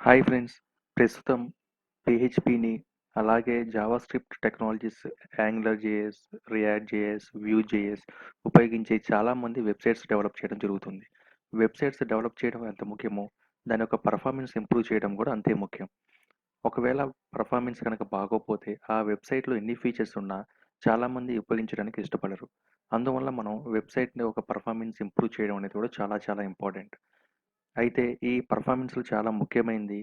Hi friends! ప్రస్తుతం పీహెచ్‌పీని అలాగే JavaScript technologies, angular JS, react JS, view JS ఉపయోగించి చాలామంది వెబ్‌సైట్స్ డెవలప్ చేయడం జరుగుతుంది. వెబ్‌సైట్స్ డెవలప్ చేయడం ఎంత ముఖ్యమో, దాని యొక్క పెర్ఫార్మెన్స్ ఇంప్రూవ్ చేయడం కూడా అంతే ముఖ్యం. ఒకవేళ పెర్ఫార్మెన్స్ గనక బాగోకపోతే, ఆ వెబ్‌సైట్‌లో ఎన్ని ఫీచర్స్ ఉన్నా చాలామంది ఉపయోగించడానికి ఇష్టపడరు. అందువల్ల మనం వెబ్‌సైట్‌ని ఒక పెర్ఫార్మెన్స్ ఇంప్రూవ్ చేయడం అనేది కూడా చాలా చాలా ఇంపార్టెంట్. అయితే ఈ పెర్ఫార్మెన్స్‌లో చాలా ముఖ్యమైనది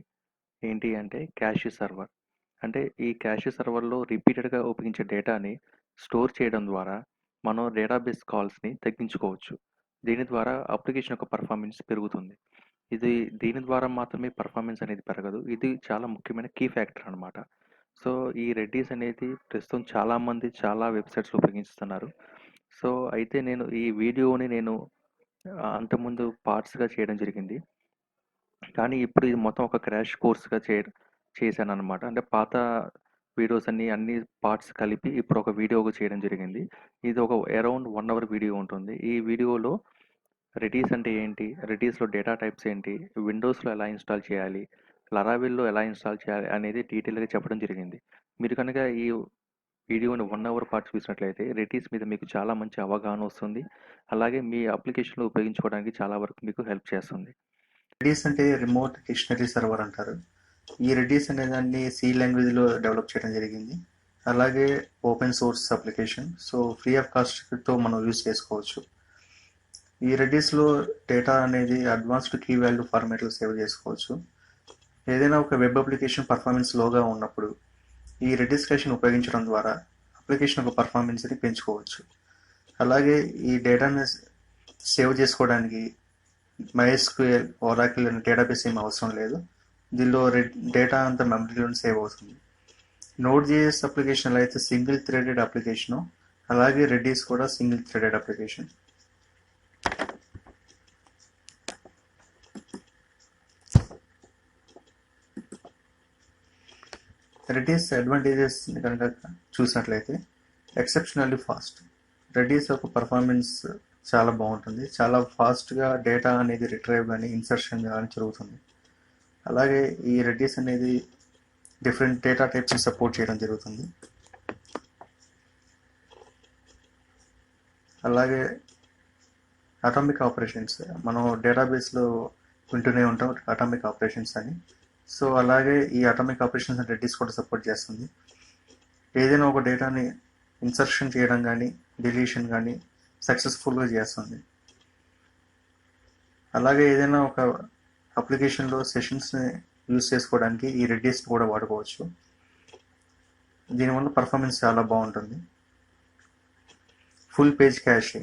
ఏంటి అంటే క్యాష్ సర్వర్. అంటే ఈ క్యాష్ సర్వర్‌లో రిపీటెడ్‌గా ఉపయోగించే డేటాని స్టోర్ చేయడం ద్వారా మనం డేటాబేస్ కాల్స్‌ని తగ్గించుకోవచ్చు. దీని ద్వారా అప్లికేషన్ యొక్క పెర్ఫార్మెన్స్ పెరుగుతుంది. ఇది దీని ద్వారా మాత్రమే పెర్ఫార్మెన్స్ అనేది పెరగదు. ఇది చాలా ముఖ్యమైన కీ ఫ్యాక్టర్ అన్నమాట. సో, ఈ రెడ్డీస్ అనేది ప్రస్తుతం చాలామంది చాలా వెబ్‌సైట్స్‌లో ఉపయోగిస్తున్నారు. సో, అయితే నేను ఈ వీడియోని అంతకుముందు పార్ట్స్‌గా చేయడం జరిగింది. కానీ ఇప్పుడు ఇది మొత్తం ఒక క్రాష్ కోర్స్‌గా చేశాననమాట. అంటే పాత వీడియోస్ అన్ని పార్ట్స్ కలిపి ఇప్పుడు ఒక వీడియోగా చేయడం జరిగింది. ఇది ఒక అరౌండ్ 1 అవర్ వీడియో ఉంటుంది. ఈ వీడియోలో రెడీస్ అంటే ఏంటి? రెడీస్‌లో డేటా టైప్స్ ఏంటి? విండోస్‌లో ఎలా ఇన్‌స్టాల్ చేయాలి? లరావెల్‌లో ఎలా ఇన్‌స్టాల్ చేయాలి? అనేది డీటెయిల్‌గా చెప్పడం జరిగింది. మీరు కనుక ఈ వీడియోని 1 అవర్ పాటు చూసినట్లయితే రెడీస్ మీద మీకు చాలా మంచి అవగాహన వస్తుంది. అలాగే మీ అప్లికేషన్‌లో ఉపయోగించుకోవడానికి చాలా వరకు మీకు హెల్ప్ చేస్తుంది. రెడిస్ అంటే రిమోట్ డిక్షనరీ సర్వర్ అంటారు. ఈ రెడిస్ అనే దాన్ని సి లాంగ్వేజ్లో డెవలప్ చేయడం జరిగింది. అలాగే open source application, so free of కాస్ట్తో మనం యూజ్ చేసుకోవచ్చు. ఈ రెడిస్లో డేటా అనేది అడ్వాన్స్డ్ కీ వాల్యూ ఫార్మాట్లో సేవ్ చేసుకోవచ్చు. ఏదైనా ఒక వెబ్ అప్లికేషన్ పర్ఫార్మెన్స్ లోగా ఉన్నప్పుడు ఈ రెడిస్ క్యాష్ని ఉపయోగించడం ద్వారా అప్లికేషన్ యొక్క పర్ఫార్మెన్స్ని పెంచుకోవచ్చు. అలాగే ఈ డేటాని సేవ్ చేసుకోవడానికి MySQL, Oracle అనే డేటాబేస్ ఏం అవసరం లేదు. దీనిలో డేటా అంతా మెమరీలోనే సేవ్ అవుతుంది. Node.js అప్లికేషన్లో అయితే సింగిల్ థ్రెడెడ్ అప్లికేషను, అలాగే రెడిస్ కూడా single threaded application. Redis advantages కనుక చూసినట్లయితే ఎక్సెప్షనల్లీ ఫాస్ట్. రెడిస్ యొక్క పర్ఫార్మెన్స్ చాలా బాగుంటుంది. చాలా ఫాస్ట్గా డేటా అనేది రిట్రైవ్ కానీ ఇన్సర్షన్ కానీ జరుగుతుంది. అలాగే ఈ రెడిస్ అనేది డిఫరెంట్ డేటా టైప్స్ని సపోర్ట్ చేయడం జరుగుతుంది. అలాగే అటామిక్ ఆపరేషన్స్, మనం డేటాబేస్లో వింటూనే ఉంటాం అటామిక్ ఆపరేషన్స్ అని. సో అలాగే ఈ అటామిక్ ఆపరేషన్స్ రెడిస్ కూడా సపోర్ట్ చేస్తుంది. ఏదైనా ఒక డేటాని ఇన్సర్షన్ చేయడం కానీ డిలీషన్ కానీ సక్సెస్ఫుల్గా చేస్తుంది. అలాగే ఏదైనా ఒక అప్లికేషన్లో సెషన్స్ని యూజ్ చేసుకోవడానికి ఈ రెడిస్ని కూడా వాడుకోవచ్చు. దీనివల్ల పర్ఫార్మెన్స్ చాలా బాగుంటుంది. Full page cache.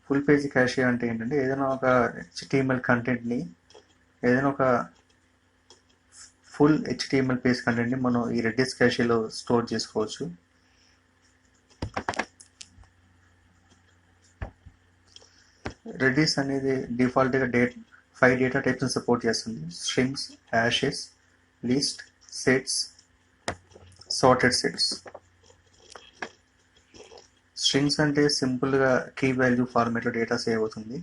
Full page cache అంటే ఏంటంటే ఏదైనా ఒక HTML కంటెంట్ని, ఏదైనా ఒక ఫుల్ HTML పేజ్ కంటెంట్ని మనం ఈ రెడిస్ క్యాషేలో స్టోర్ చేసుకోవచ్చు. రెడిస్ అనేది డిఫాల్ట్గా 5 డేటా టైప్స్ని సపోర్ట్ చేస్తుంది. Strings, hashes, list, sets, sorted sets. Strings అంటే సింపుల్గా కీ వాల్యూ ఫార్మేట్లో డేటా సేవ్ అవుతుంది.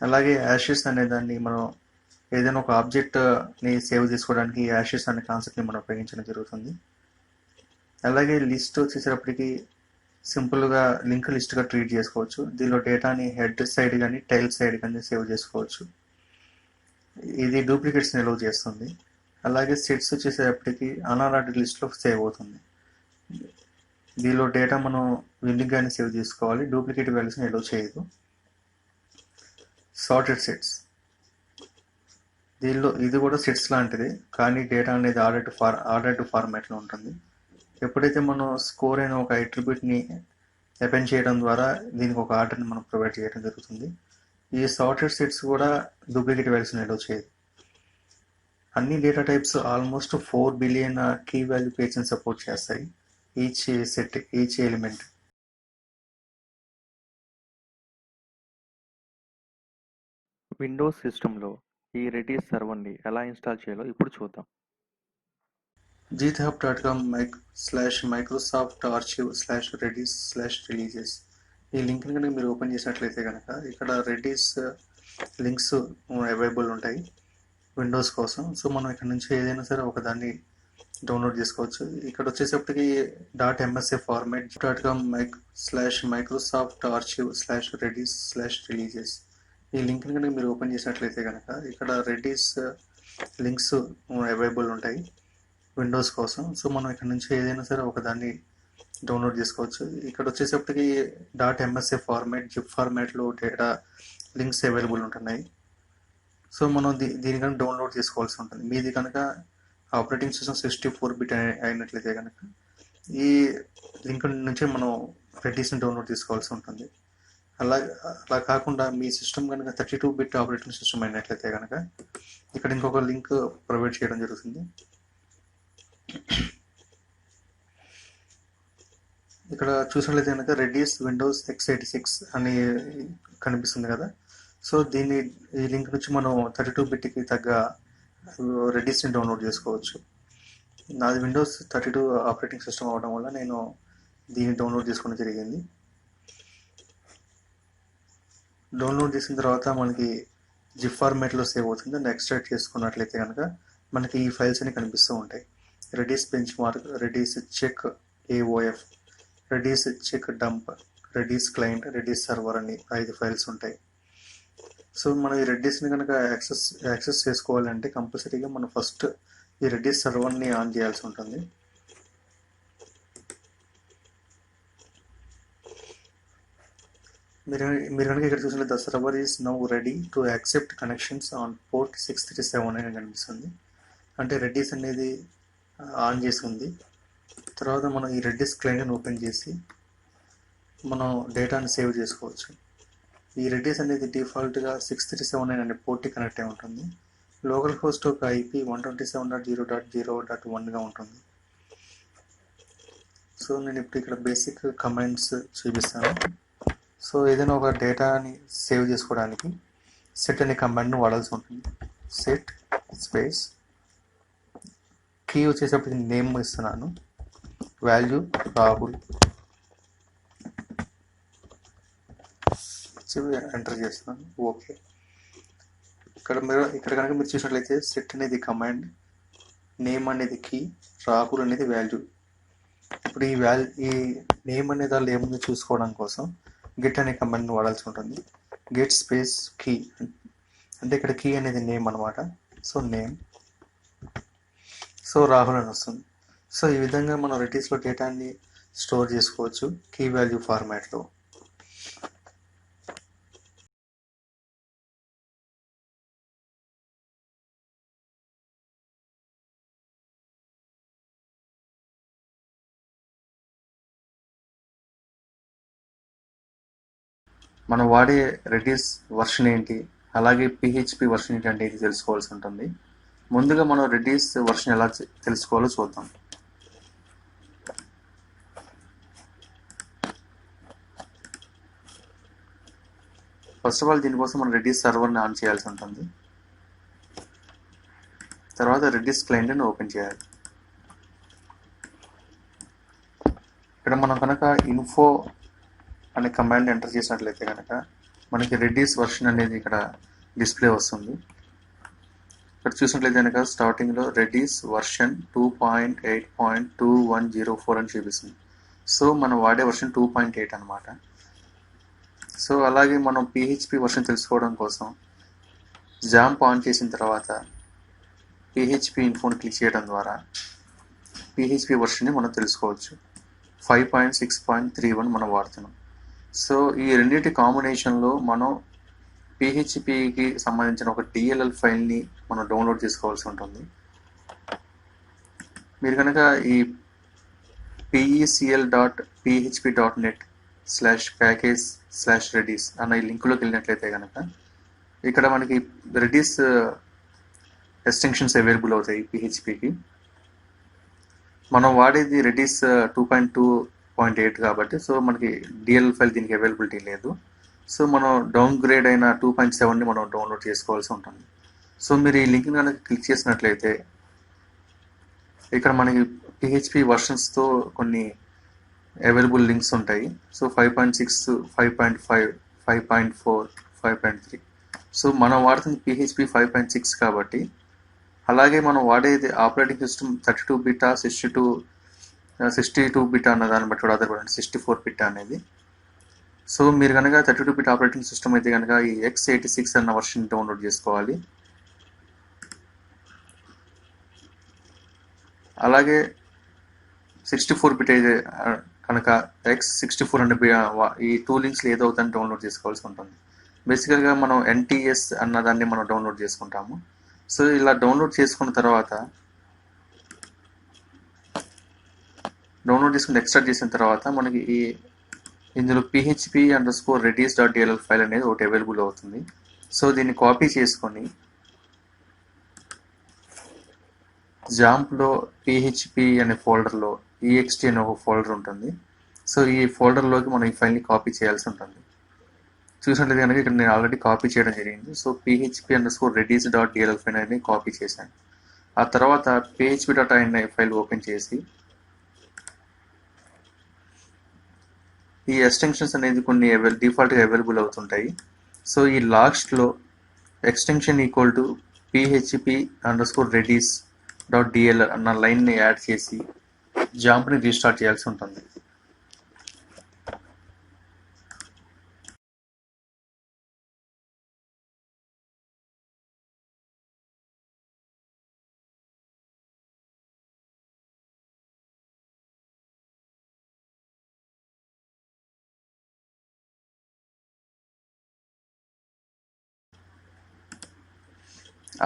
అలాగే యాషెస్ అనే దాన్ని మనం ఏదైనా ఒక ఆబ్జెక్ట్ని సేవ్ చేసుకోవడానికి యాషెస్ అనే కాన్సెప్ట్ని మనం ఉపయోగించడం జరుగుతుంది. అలాగే లిస్ట్ వచ్చేసరికి సింపుల్గా లింక్ లిస్ట్గా ట్రీట్ చేసుకోవచ్చు. దీనిలో డేటాని హెడ్ సైడ్ కానీ టైల్ సైడ్ కానీ సేవ్ చేసుకోవచ్చు. ఇది డూప్లికేట్స్ని ఎలవ్ చేస్తుంది. అలాగే సెట్స్ వచ్చేసేపటికి అనార్డర్డ్ లిస్ట్లో సేవ్ అవుతుంది. దీనిలో డేటా మనం యూనిక్గానే సేవ్ చేసుకోవాలి, డూప్లికేట్ వాల్యూస్ని ఎలవ్ చేయదు. సార్టెడ్ సెట్స్, దీనిలో ఇది కూడా సెట్స్ లాంటిది, కానీ డేటా అనేది ఆర్డర్ టు ఫార్మాట్లో ఉంటుంది. ఎప్పుడైతే మనం స్కోర్ అయిన ఒక అట్రిబ్యూట్ని అపెండ్ చేయడం ద్వారా దీనికి ఒక ఆర్డర్ని మనం ప్రొవైడ్ చేయడం జరుగుతుంది. ఈ సార్టెడ్ సెట్స్ కూడా డూప్లికేట్ వాల్యూస్ని ఎలవ్ చేయదు. అన్ని data types almost 4 billion key value పేజ్ని సపోర్ట్ చేస్తాయి. Each set, each element. Windows సిస్టమ్‌లో ఈ రెడిస్ సర్వర్‌ని ఎలా ఇన్‌స్టాల్ చేయాలో ఇప్పుడు చూద్దాం. github.com/microsoft-archive/redis/releases ఈ లింక్ని కనుక మీరు ఓపెన్ చేసినట్లయితే కనుక ఇక్కడ రెడిస్ లింక్స్ అవైలబుల్ ఉంటాయి. విండోస్ కోసం. సో మనం ఇక్కడ నుంచి ఏదైనా సరే ఒకదాన్ని డౌన్లోడ్ చేసుకోవచ్చు. ఇక్కడ వచ్చేసప్పటికి .msa ఫార్మాట్ .com/microsoft archive/redis/releases ఈ లింక్ని కనుక మీరు ఓపెన్ చేసినట్లయితే కనుక ఇక్కడ రెడిస్ లింక్స్ అవైలబుల్ ఉంటాయి విండోస్ కోసం. సో మనం ఇక్కడ నుంచి ఏదైనా సరే ఒకదాన్ని డౌన్లోడ్ చేసుకోవచ్చు. ఇక్కడ వచ్చేసప్పటికి .msa ఫార్మాట్ జిప్ ఫార్మాట్లో డేటా లింక్స్ అవైలబుల్ ఉంటున్నాయి. సో మనం దీని కనుక డౌన్లోడ్ చేసుకోవాల్సి ఉంటుంది. మీది కనుక ఆపరేటింగ్ సిస్టమ్ 64-bit అయినట్లయితే కనుక ఈ లింక్ నుంచి మనం రెడిస్ని డౌన్లోడ్ చేసుకోవాల్సి ఉంటుంది. అలా కాకుండా మీ సిస్టమ్ కనుక 32-bit ఆపరేటింగ్ సిస్టమ్ అయినట్లయితే కనుక ఇక్కడ ఇంకొక లింక్ ప్రొవైడ్ చేయడం జరుగుతుంది. ఇక్కడ చూసినట్లయితే కనుక రెడిస్ విండోస్ x86 అని కనిపిస్తుంది కదా. సో ఈ లింక్ నుంచి మనం 32-bitకి తగ్గ రెడిస్ని డౌన్లోడ్ చేసుకోవచ్చు. నాది విండోస్ 32 ఆపరేటింగ్ సిస్టమ్ అవడం వల్ల నేను దీన్ని డౌన్లోడ్ చేసుకోవడం జరిగింది. డౌన్లోడ్ చేసిన తర్వాత మనకి జిప్ ఫార్మాట్లో సేవ్ అవుతుంది. దాన్ని ఎక్స్ట్రాక్ట్ చేసుకున్నట్లయితే కనుక మనకి ఈ ఫైల్స్ అన్ని కనిపిస్తూ ఉంటాయి. Redis benchmark, Redis check AOF, Redis check dump, Redis client, Redis server అని 5 ఫైల్స్ ఉంటాయి. సో మనం ఈ రెడిస్ని కనుక యాక్సెస్ చేసుకోవాలంటే కంపల్సరీగా మనం ఫస్ట్ ఈ రెడిస్ సర్వర్ని ఆన్ చేయాల్సి ఉంటుంది. మీరు కనుక ఇక్కడ చూసినట్లయితే the server is now ready to accept connections on port 637 అని కనిపిస్తుంది. అంటే రెడిస్ అనేది ఆన్ చేసి ఉంది. తర్వాత మనం ఈ రెడిస్ క్లయింట్ని ఓపెన్ చేసి మనం డేటాని సేవ్ చేసుకోవచ్చు. ఈ రెడిస్ అనేది డిఫాల్ట్గా 637 అనే పోర్ట్కి కనెక్ట్ అయి ఉంటుంది. లోకల్ హోస్ట్ ఒక IP 127.0.0.1గా ఉంటుంది. సో నేను ఇప్పుడు ఇక్కడ బేసిక్ కమాండ్స్ చూపిస్తాను. సో ఏదైనా ఒక డేటాని సేవ్ చేసుకోవడానికి సెట్ అనే కమాండ్ను వాడాల్సి ఉంటుంది. సెట్ స్పేస్ కీ వచ్చేసరికి నేమ్ ఇస్తున్నాను, వాల్యూ రాహుల్, ఎంటర్ చేస్తున్నాను. ఓకే. ఇక్కడ కనుక మీరు చూసినట్లయితే సెట్ అనేది కమాండ్, నేమ్ అనేది కీ, రాహుల్ అనేది వాల్యూ. ఇప్పుడు ఈ నేమ్ అనే దానిలో ఏముంది చూసుకోవడం కోసం గెట్ అనే కమాండ్ని వాడాల్సి ఉంటుంది. గెట్ స్పేస్ కీ అంటే ఇక్కడ కీ అనేది నేమ్ అనమాట. సో నేమ్, సో రాహుల్ అని వస్తుంది. సో ఈ విధంగా మనం రెడిస్లో డేటాని స్టోర్ చేసుకోవచ్చు కీ వాల్యూ ఫార్మాట్లో. మనం వాడే రెడిస్ వర్షన్ ఏంటి, అలాగే PHP వర్షన్ ఏంటి అంటే ఇది తెలుసుకోవాల్సి ఉంటుంది. ముందుగా మనం రెడిస్ వర్షన్ ఎలా తెలుసుకోవాలో చూద్దాం. ఫస్ట్ ఆఫ్ ఆల్ దీనికోసం మనం రెడిస్ సర్వర్ని ఆన్ చేయాల్సి ఉంటుంది. తర్వాత రెడిస్ క్లయింట్ని ఓపెన్ చేయాలి. ఇక్కడ మనం కనుక ఇన్ఫో అనే కమాండ్ ఎంటర్ చేసినట్లయితే కనుక మనకి రెడిస్ వర్షన్ అనేది ఇక్కడ డిస్ప్లే వస్తుంది. ఇక్కడ చూసినట్లయితే కనుక స్టార్టింగ్లో రెడిస్ వర్షన్ 2.8.2104 అని చూపిస్తుంది. సో మనం వాడే వర్షన్ 2.8 అనమాట. సో అలాగే మనం PHP వర్షన్ తెలుసుకోవడం కోసం జాంప్ ఆన్ చేసిన తర్వాత PHP ఇన్ఫోని క్లిక్ చేయడం ద్వారా PHP వర్షన్ని మనం తెలుసుకోవచ్చు. 5.6.31 మనం వాడుతున్నాం. సో ఈ రెండింటి కాంబినేషన్లో మనం PHPకి సంబంధించిన ఒక DLL ఫైల్ని మనం డౌన్లోడ్ చేసుకోవాల్సి ఉంటుంది. మీరు కనుక ఈ pecl.php.net/package/redis అన్న ఈ లింకులోకి వెళ్ళినట్లయితే కనుక ఇక్కడ మనకి రెడిస్ ఎక్స్టెన్షన్స్ అవైలబుల్ అవుతాయి PHPకి. మనం వాడేది రెడిస్ 2.2.8 కాబట్టి సో మనకి DLL ఫైల్ దీనికి అవైలబిలిటీ లేదు. సో మనం డౌన్ గ్రేడ్ అయిన 2.7ని మనం డౌన్లోడ్ చేసుకోవాల్సి ఉంటుంది. సో మీరు ఈ లింక్ కనుక క్లిక్ చేసినట్లయితే ఇక్కడ మనకి PHP వర్షన్స్తో కొన్ని అవైలబుల్ లింక్స్ ఉంటాయి. సో 5.6, 5.5, 5.4, 5.3. సో మనం వాడుతుంది PHP 5.6 కాబట్టి అలాగే మనం వాడేది ఆపరేటింగ్ సిస్టమ్ 32 బిటా 62 బిటా అన్న దాన్ని బట్టి కూడా ఆధారపడండి, 64 బిటా అనేది. సో మీరు కనుక 32 బిట్ ఆపరేటింగ్ సిస్టమ్ అయితే కనుక ఈ x86 అన్న వర్షన్ డౌన్లోడ్ చేసుకోవాలి. అలాగే 64 బిట్ అయితే కనుక x64 అనే ఈ టూ లింక్స్లో ఏదో ఒకదాన్ని డౌన్లోడ్ చేసుకోవాల్సి ఉంటుంది. బేసికల్గా మనం NTS అన్న దాన్ని మనం డౌన్లోడ్ చేసుకుంటాము. సో ఇలా డౌన్లోడ్ చేసుకున్న తర్వాత ఎక్స్ట్రాక్ట్ చేసిన తర్వాత మనకి ఇందులో php_redis.dll ఫైల్ అనేది ఒకటి అవైలబుల్ అవుతుంది. సో దీన్ని కాపీ చేసుకొని జాంప్లో php అనే ఫోల్డర్లో ext అనే ఒక ఫోల్డర్ ఉంటుంది. సో ఈ ఫోల్డర్లోకి మనం ఈ ఫైల్ని కాపీ చేయాల్సి ఉంటుంది. చూసినట్లయితే కనుక ఇక్కడ నేను ఆల్రెడీ కాపీ చేయడం జరిగింది. సో php_redis.dll ఫైల్ అనేది కాపీ చేశాను. ఆ తర్వాత php.ini ఫైల్ ఓపెన్ చేసి ఈ ఎక్స్టెన్షన్స్ అనేది కొన్ని డిఫాల్ట్గా అవైలబుల్ అవుతుంటాయి. సో ఈ లాస్ట్లో ఎక్స్టెన్షన్ php_redis.dll అన్న లైన్ని యాడ్ చేసి జాంప్ని రీస్టార్ట్ చేయాల్సి ఉంటుంది.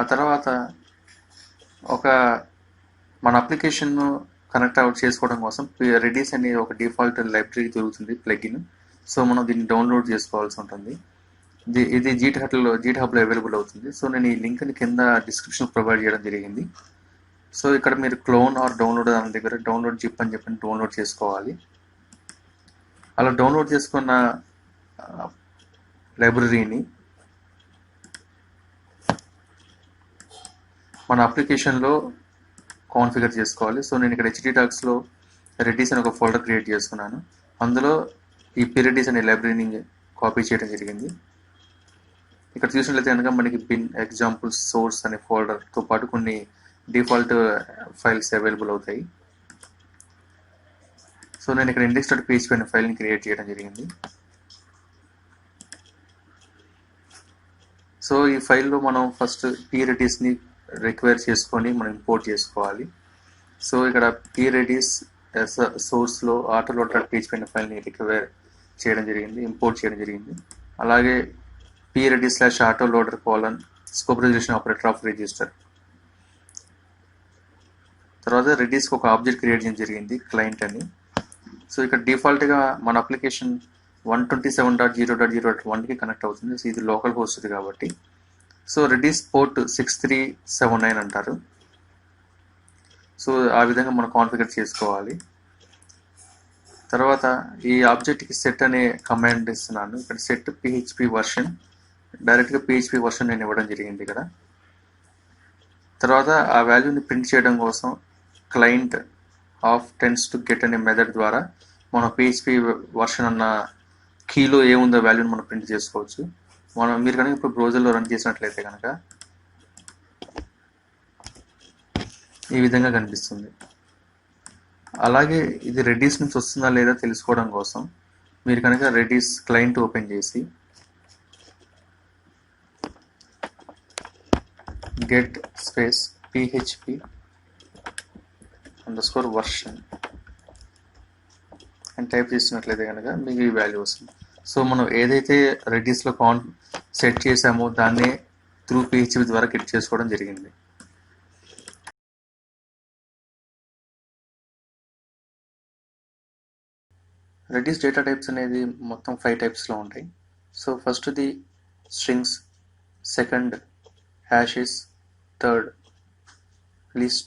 ఆ తర్వాత మన అప్లికేషన్ కనెక్ట్ అవుట్ చేసుకోవడం కోసం రెడిస్ అనే ఒక డిఫాల్ట్ లైబ్రరీ దొరుకుతుంది, ప్లగిన్. సో మనం దీన్ని డౌన్లోడ్ చేసుకోవాల్సి ఉంటుంది. ఇది జీట్ హబ్లో అవైలబుల్ అవుతుంది. సో నేను ఈ లింక్ని కింద డిస్క్రిప్షన్ ప్రొవైడ్ చేయడం జరిగింది. సో ఇక్కడ మీరు క్లోన్ ఆర్ డౌన్లోడ్ దాని దగ్గర డౌన్లోడ్ జిప్ అని చెప్పి డౌన్లోడ్ చేసుకోవాలి. అలా డౌన్లోడ్ చేసుకున్న లైబ్రరీని మన అప్లికేషన్లో కాన్ఫిగర్ చేసుకోవాలి. సో నేను ఇక్కడ HDTalksలో రెడిస్ అని ఒక ఫోల్డర్ క్రియేట్ చేసుకున్నాను. అందులో ఈ predis అనే లైబ్రరీని కాపీ చేయడం జరిగింది. ఇక్కడ చూసినట్లయితే కనుక మనకి బిన్ ఎగ్జాంపుల్స్ సోర్స్ అనే ఫోల్డర్తో పాటు కొన్ని డిఫాల్ట్ ఫైల్స్ అవైలబుల్ అవుతాయి. సో నేను ఇక్కడ index.php అనే ఫైల్ని క్రియేట్ చేయడం జరిగింది. సో ఈ ఫైల్లో మనం ఫస్ట్ predisని రిక్వైర్ చేసుకొని మనం ఇంపోర్ట్ చేసుకోవాలి. సో ఇక్కడ predis సోర్స్లో autoloader.php అనే ఫైల్ని రిక్వైర్ చేయడం జరిగింది, ఇంపోర్ట్ చేయడం జరిగింది. అలాగే predis/autoloader: scope resolution operator of register. తర్వాత రెడిస్కి ఒక ఆబ్జెక్ట్ క్రియేట్ చేయడం జరిగింది, క్లయింట్ అని. సో ఇక్కడ డిఫాల్ట్గా మన అప్లికేషన్ 127.0.0.1కి కనెక్ట్ అవుతుంది. సో ఇది లోకల్ హోస్ట్ కాబట్టి. సో రెడిస్ పోర్ట్ 6379 అంటారు. సో ఆ విధంగా మనం కాన్ఫిగర్ చేసుకోవాలి. తర్వాత ఈ ఆబ్జెక్ట్కి సెట్ అనే కమాండ్ ఇస్తున్నాను. ఇక్కడ సెట్ PHP వర్షన్, డైరెక్ట్గా PHP వర్షన్ నేను ఇవ్వడం జరిగింది ఇక్కడ. తర్వాత ఆ వాల్యూని ప్రింట్ చేయడం కోసం client of tends to get అనే మెథడ్ ద్వారా మనం PHP వర్షన్ అన్న కీలో ఏముందో వాల్యూని మనం ప్రింట్ చేసుకోవచ్చు. మీరు కనుక ఇప్పుడు బ్రౌజర్లో రన్ చేసినట్లయితే కనుక ఈ విధంగా కనిపిస్తుంది. అలాగే ఇది రెడిస్ నుంచి వస్తుందా లేదా తెలుసుకోవడం కోసం మీరు కనుక రెడిస్ క్లయింట్ ఓపెన్ చేసి get space php_version అని టైప్ చేసినట్లయితే కనుక మీకు ఈ వాల్యూ వస్తుంది. సో మనం ఏదైతే రెడిస్లో సెట్ చేసామో దాన్నే త్రూ PHP ద్వారా గెట్ చేసుకోవడం జరిగింది. రెడిస్ డేటా టైప్స్ అనేది మొత్తం 5 టైప్స్లో ఉంటాయి. సో ఫస్ట్ది strings, second hashes, third list,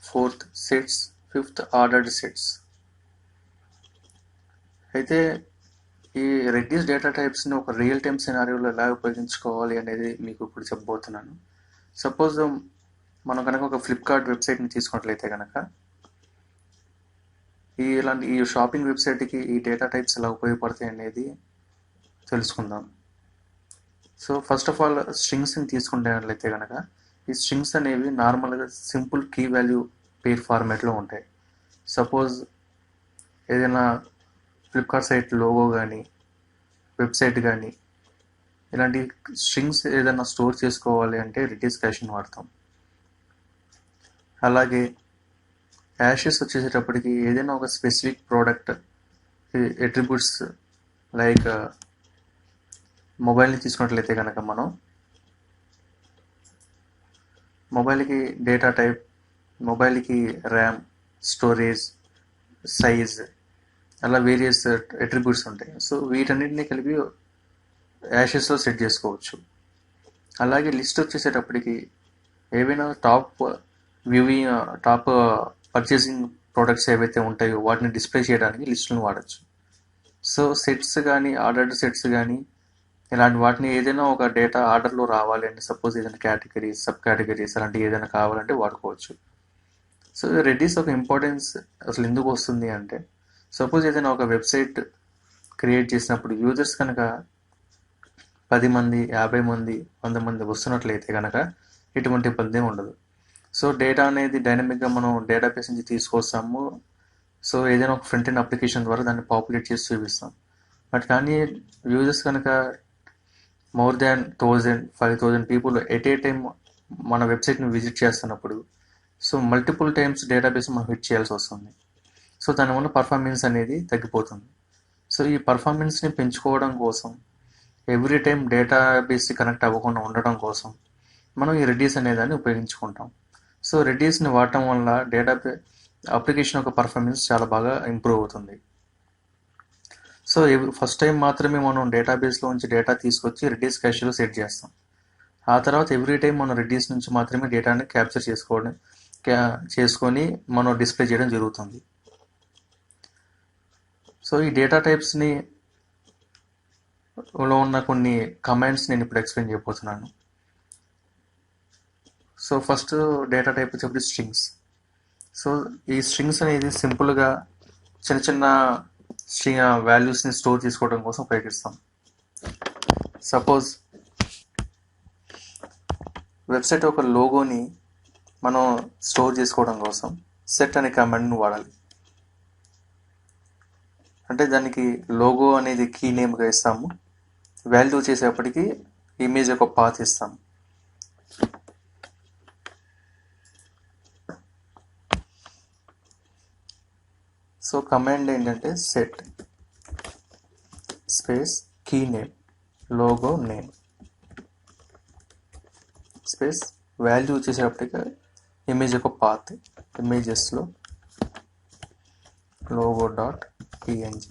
fourth sets, fifth ordered sets. అయితే ఈ రెడిస్ డేటా టైప్స్ని ఒక రియల్ టైమ్ సినారియోలో ఎలా ఉపయోగించుకోవాలి అనేది మీకు ఇప్పుడు చెప్పబోతున్నాను. సపోజ్ మనం కనుక ఒక ఫ్లిప్కార్ట్ వెబ్సైట్ని తీసుకున్నట్లయితే కనుక ఈ షాపింగ్ వెబ్సైట్కి ఈ డేటా టైప్స్ ఎలా ఉపయోగపడతాయి అనేది తెలుసుకుందాం. సో ఫస్ట్ ఆఫ్ ఆల్ స్ట్రింగ్స్ని తీసుకునేట్లయితే కనుక ఈ స్ట్రింగ్స్ అనేవి నార్మల్గా సింపుల్ కీ వాల్యూ పేర్ ఫార్మాట్లో ఉంటాయి. సపోజ్ ఏదైనా ఫ్లిప్కార్ట్ సైట్ లోగో కానీ, వెబ్సైట్ కానీ, ఇలాంటి స్ట్రింగ్స్ ఏదైనా స్టోర్ చేసుకోవాలి అంటే రెడ్యూస్ క్యాష్ని వాడతాం. అలాగే యాషెస్ వచ్చేసేటప్పటికి ఏదైనా ఒక స్పెసిఫిక్ ప్రోడక్ట్ అట్రిబ్యూట్స్ లైక్ మొబైల్ని తీసుకున్నట్లయితే కనుక మనం మొబైల్కి డేటా టైప్, మొబైల్కి ర్యామ్, స్టోరేజ్, సైజ్, అలా వేరియస్ అట్రిబ్యూట్స్ ఉంటాయి. సో వీటన్నిటిని కలిపి యాషెస్లో సెట్ చేసుకోవచ్చు. అలాగే లిస్ట్ వచ్చేసేటప్పటికి ఏవైనా టాప్ పర్చేసింగ్ ప్రోడక్ట్స్ ఏవైతే ఉంటాయో వాటిని డిస్ప్లే చేయడానికి లిస్టులను వాడచ్చు. సో సెట్స్ కానీ, ఆర్డర్డ్ సెట్స్ కానీ, ఇలాంటి వాటిని ఏదైనా ఒక డేటా ఆర్డర్లో రావాలి అంటే, సపోజ్ ఏదైనా కేటగిరీస్, సబ్ కేటగిరీస్ అలాంటివి ఏదైనా కావాలంటే వాడుకోవచ్చు. సో రెడ్యూస్ ఒక ఇంపార్టెన్స్ అసలు ఎందుకు వస్తుంది అంటే, సపోజ్ ఏదైనా ఒక వెబ్సైట్ క్రియేట్ చేసినప్పుడు యూజర్స్ కనుక 10 మంది, 50 మంది, 100 మంది వస్తున్నట్లయితే కనుక ఎటువంటి ఇబ్బంది ఉండదు. సో డేటా అనేది డైనమిక్గా మనం డేటాబేస్ నుంచి తీసుకొస్తాము. సో ఏదైనా ఒక ఫ్రంట్ ఎండ్ అప్లికేషన్ ద్వారా దాన్ని పాపులేట్ చేసి చూపిస్తాం. బట్ కానీ యూజర్స్ కనుక more than 1000, 5000 people at a time మన వెబ్సైట్ని విజిట్ చేస్తున్నప్పుడు సో మల్టిపుల్ టైమ్స్ డేటాబేస్ మనం హిట్ చేయాల్సి వస్తుంది. సో దానివల్ల పర్ఫార్మెన్స్ అనేది తగ్గిపోతుంది. సో ఈ పర్ఫార్మెన్స్ని పెంచుకోవడం కోసం, ఎవ్రీ టైం డేటాబేస్ కనెక్ట్ అవ్వకుండా ఉండడం కోసం మనం ఈ రెడ్యూస్ అనేదాన్ని ఉపయోగించుకుంటాం. సో రెడ్యూస్ని వాడటం వల్ల అప్లికేషన్ యొక్క పర్ఫార్మెన్స్ చాలా బాగా ఇంప్రూవ్ అవుతుంది. సో ఫస్ట్ టైం మాత్రమే మనం డేటాబేస్లో నుంచి డేటా తీసుకొచ్చి రెడ్యూస్ క్యాష్లో సెట్ చేస్తాం. ఆ తర్వాత ఎవ్రీ టైం మనం రెడ్యూస్ నుంచి మాత్రమే డేటాని క్యాప్చర్ చేసుకొని మనం డిస్ప్లే చేయడం జరుగుతుంది. సో ఈ డేటా టైప్స్ని లో ఉన్న కొన్ని కమాండ్స్ నేను ఇప్పుడు ఎక్స్ప్లెయిన్ చేయబోతున్నాను. సో ఫస్ట్ డేటా టైప్ వచ్చేప్పుడు స్ట్రింగ్స్. సో ఈ స్ట్రింగ్స్ అనేది సింపుల్గా చిన్న చిన్న వాల్యూస్ని స్టోర్ చేసుకోవడం కోసం ఉపయోగిస్తాం. సపోజ్ వెబ్సైట్ ఒక లోగోని మనం స్టోర్ చేసుకోవడం కోసం సెట్ అనే కమాండ్ని వాడాలి. అంటే దానికి లోగో అనేది కీ నేమ్గా ఇస్తాము, వాల్యూ చేసేప్పటికి ఇమేజ్ ఒక పాత్ ఇస్తాము. సో కమాండ్ ఏంటంటే set space key name logo name space value వచ్చేసేపటికి ఇమేజ్ ఒక పాత్, ఇమేజెస్లో లోగో డాట్ పిఎన్జి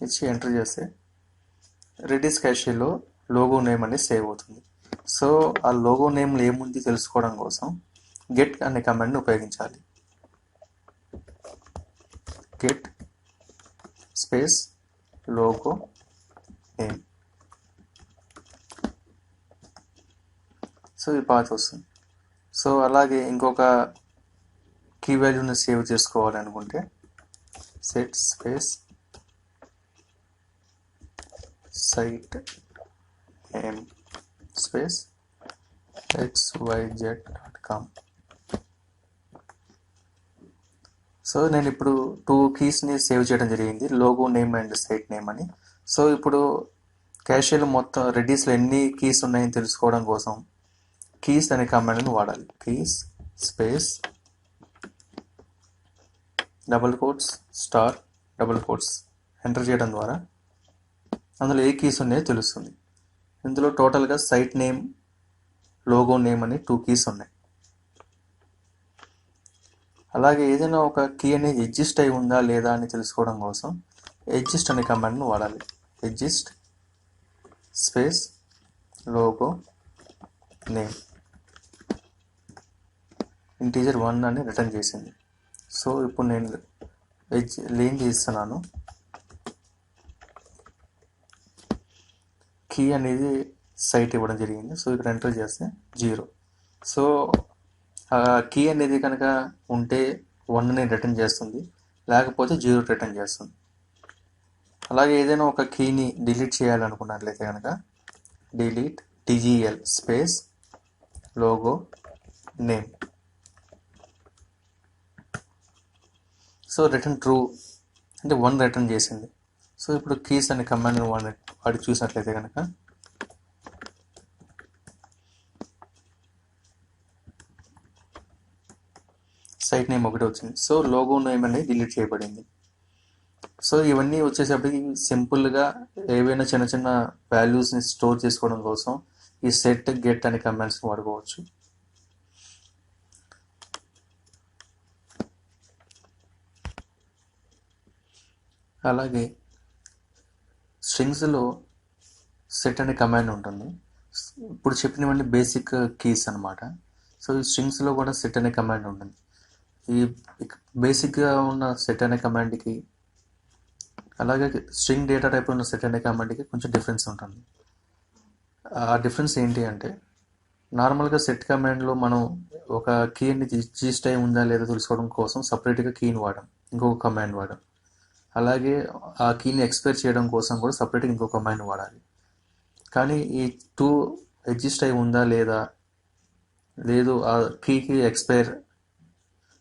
ఇచ్చి ఎంటర్ చేస్తే రెడ్యూస్ క్యాష్లో లోగో నేమ్ అనేది సేవ్ అవుతుంది. సో ఆ లోగో నేమ్లో ఏముంది తెలుసుకోవడం కోసం గెట్ అనే కమాండ్ని ఉపయోగించాలి. Get space logo name. So ఈ పాత్ వస్తుంది. సో అలాగే ఇంకొక కీ వాల్యూని సేవ్ చేసుకోవాలనుకుంటే set space site name space xyz.com. So నేను ఇప్పుడు 2 కీస్ని సేవ్ చేయడం జరిగింది, logo name and site name అని. సో ఇప్పుడు క్యాష్లో మొత్తం రెడ్యూస్లో ఎన్ని కీస్ ఉన్నాయని తెలుసుకోవడం కోసం కీస్ అనే కమాండ్ని వాడాలి. Keys space double quotes star double quotes enter చేయడం ద్వారా అందులో ఏ కీస్ ఉన్నాయో తెలుస్తుంది. ఇందులో టోటల్గా సైట్ నేమ్, లోగో నేమ్ అని 2 కీస్ ఉన్నాయి. అలాగే ఏదైనా ఒక కీ అనేది ఎగ్జిస్ట్ అయి ఉందా లేదా అని తెలుసుకోవడం కోసం ఎగ్జిస్ట్ అనే కమాండ్ను వాడాలి. Exist space logo name integer 1 అని రిటర్న్ చేసింది. సో ఇప్పుడు నేను లేన్ చేస్తున్నాను, కీ అనేది సైట్ ఇవ్వడం జరిగింది. సో ఇక్కడ ఎంటర్ చేస్తే 0. సో కీ అనేది కనుక ఉంటే 1ని రిటర్న్ చేస్తుంది, లేకపోతే 0 రిటర్న్ చేస్తుంది. అలాగే ఏదైనా ఒక కీని డిలీట్ చేయాలనుకున్నట్లయితే కనుక delete DGL space logo name. So return true అంటే 1 రిటర్న్ చేసింది. సో ఇప్పుడు కీస్ అనే కమాండ్ వాడి చూసినట్లయితే కనుక సైట్ నేమ్ ఒకటి వచ్చింది. సో లోగో నేమ్ అనేది డిలీట్ చేయబడింది. సో ఇవన్నీ వచ్చేసరికి సింపుల్గా ఏవైనా చిన్న చిన్న వాల్యూస్ని స్టోర్ చేసుకోవడం కోసం ఈ సెట్ గెట్ అనే కమాండ్స్ వాడుకోవచ్చు. అలాగే స్ట్రింగ్స్లో సెట్ అనే కమాండ్ ఉంటుంది. ఇప్పుడు చెప్పినవన్నీ బేసిక్ కీస్ అనమాట. సో ఈ స్ట్రింగ్స్లో కూడా సెట్ అనే కమాండ్ ఉంటుంది. ఈ బేసిక్గా ఉన్న సెట్ అనే కమాండ్కి అలాగే స్ట్రింగ్ డేటా టైప్లో ఉన్న సెట్ అనే కమాండ్కి కొంచెం డిఫరెన్స్ ఉంటుంది. ఆ డిఫరెన్స్ ఏంటి అంటే నార్మల్గా సెట్ కమాండ్లో మనం ఒక కీని రిజిస్టర్ అయి ఉందా లేదా తెలుసుకోవడం కోసం సపరేట్గా కీని వాడాం, ఇంకొక కమాండ్ వాడాం. అలాగే ఆ కీని ఎక్స్పైర్ చేయడం కోసం కూడా సపరేట్గా ఇంకొక కమాండ్ వాడాలి. కానీ ఈ 2 రిజిస్టర్ అయి ఉందా లేదా లేదు ఆ కీకి ఎక్స్పైర్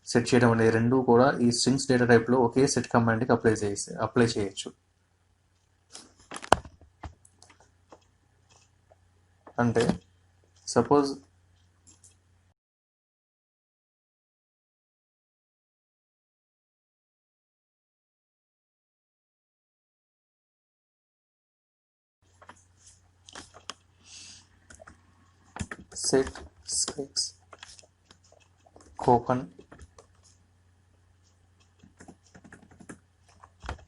సెట్ చేయడం అనేది రెండు కూడా ఈ స్ట్రింగ్స్ డేటా టైప్లో ఒకే సెట్ కమాండ్కి అప్లై చేయొచ్చు. అంటే suppose set space coupon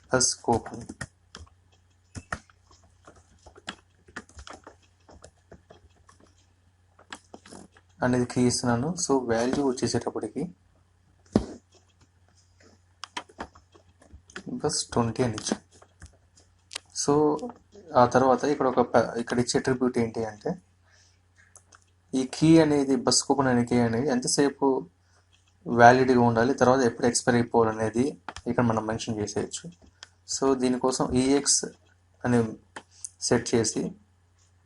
plus coupon అనేది కీ ఇస్తున్నాను. సో వాల్యూ వచ్చేసేటప్పటికి బస్ 20 అని ఇచ్చాను. సో ఆ తర్వాత ఇక్కడ ఇచ్చే అట్రిబ్యూట్ ఏంటి అంటే ఈ కీ అనేది బస్ కూపన్ అనే కీ అనేది ఎంతసేపు వ్యాలిడ్గా ఉండాలి, తర్వాత ఎప్పుడు ఎక్స్పైర్ అయిపోవాలనేది ఇక్కడ మనం మెన్షన్ చేసేయచ్చు. సో దీనికోసం ఈఎక్స్ అని సెట్ చేసి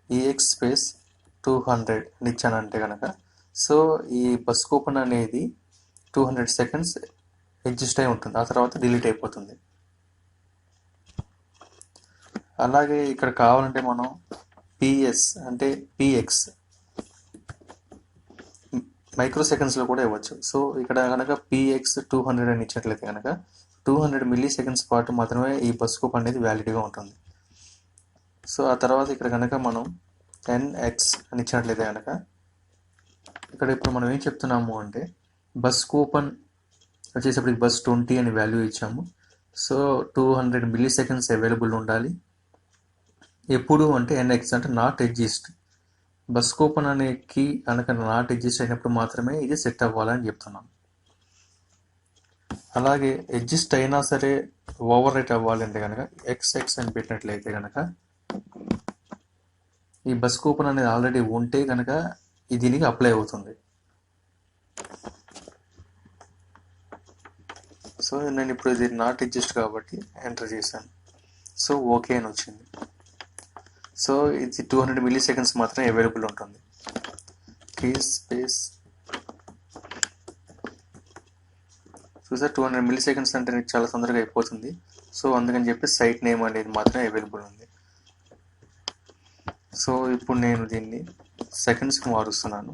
ఈఎక్స్ స్పేస్ 200 అని ఇచ్చానంటే కనుక సో ఈ బస్ కూపన్ అనేది 200 సెకండ్స్ ఎగ్జిస్ట్ అయి ఉంటుంది, ఆ తర్వాత డిలీట్ అయిపోతుంది. అలాగే ఇక్కడ కావాలంటే మనం పిఎస్ అంటే పిఎక్స్ మైక్రో సెకండ్స్లో కూడా ఇవ్వచ్చు. సో ఇక్కడ కనుక పిఎక్స్ 200 అని ఇచ్చినట్లయితే కనుక 200 మిల్లీ సెకండ్స్ పాటు మాత్రమే ఈ బస్ కూపన్ అనేది వ్యాలిడ్గా ఉంటుంది. సో ఆ తర్వాత ఇక్కడ కనుక మనం ఎన్ఎక్స్ అని ఇచ్చినట్లయితే కనుక ఇక్కడ ఇప్పుడు మనం ఏం చెప్తున్నాము అంటే బస్ కూపన్ వచ్చేసరికి బస్ 20 అని వాల్యూ ఇచ్చాము. సో 200 మిల్లీ సెకండ్స్ అవైలబుల్ ఉండాలి. ఎప్పుడు అంటే ఎన్ఎక్స్ అంటే నాట్ ఎగ్జిస్ట్. బస్ కూపన్ అనే కీ కనుక నాట్ ఎగ్జిస్ట్ అయినప్పుడు మాత్రమే ఇది సెట్ అవ్వాలని చెప్తున్నాం. అలాగే ఎగ్జిస్ట్ అయినా సరే ఓవర్ రైట్ అవ్వాలంటే కనుక ఎక్స్ఎక్స్ అని పెట్టినట్లయితే కనుక ఈ బస్ కూపన్ అనేది ఆల్రెడీ ఉంటే కనుక దీనికి అప్లై అవుతుంది. సో నేను ఇప్పుడు ఇది నాట్ ఎగ్జిస్ట్ కాబట్టి ఎంటర్ చేశాను. సో ఓకే అని వచ్చింది. సో ఇది 200 మిల్లీ సెకండ్స్ మాత్రమే అవైలబుల్ ఉంటుంది. కీ స్పేస్ చూసారు 200 మిల్లీ సెకండ్స్ అంటే చాలా తొందరగా అయిపోతుంది. సో అందుకని చెప్పి సైట్ నేమ్ అనేది మాత్రమే అవైలబుల్ ఉంది. సో ఇప్పుడు నేను దీన్ని సెకండ్స్కి మారుస్తున్నాను.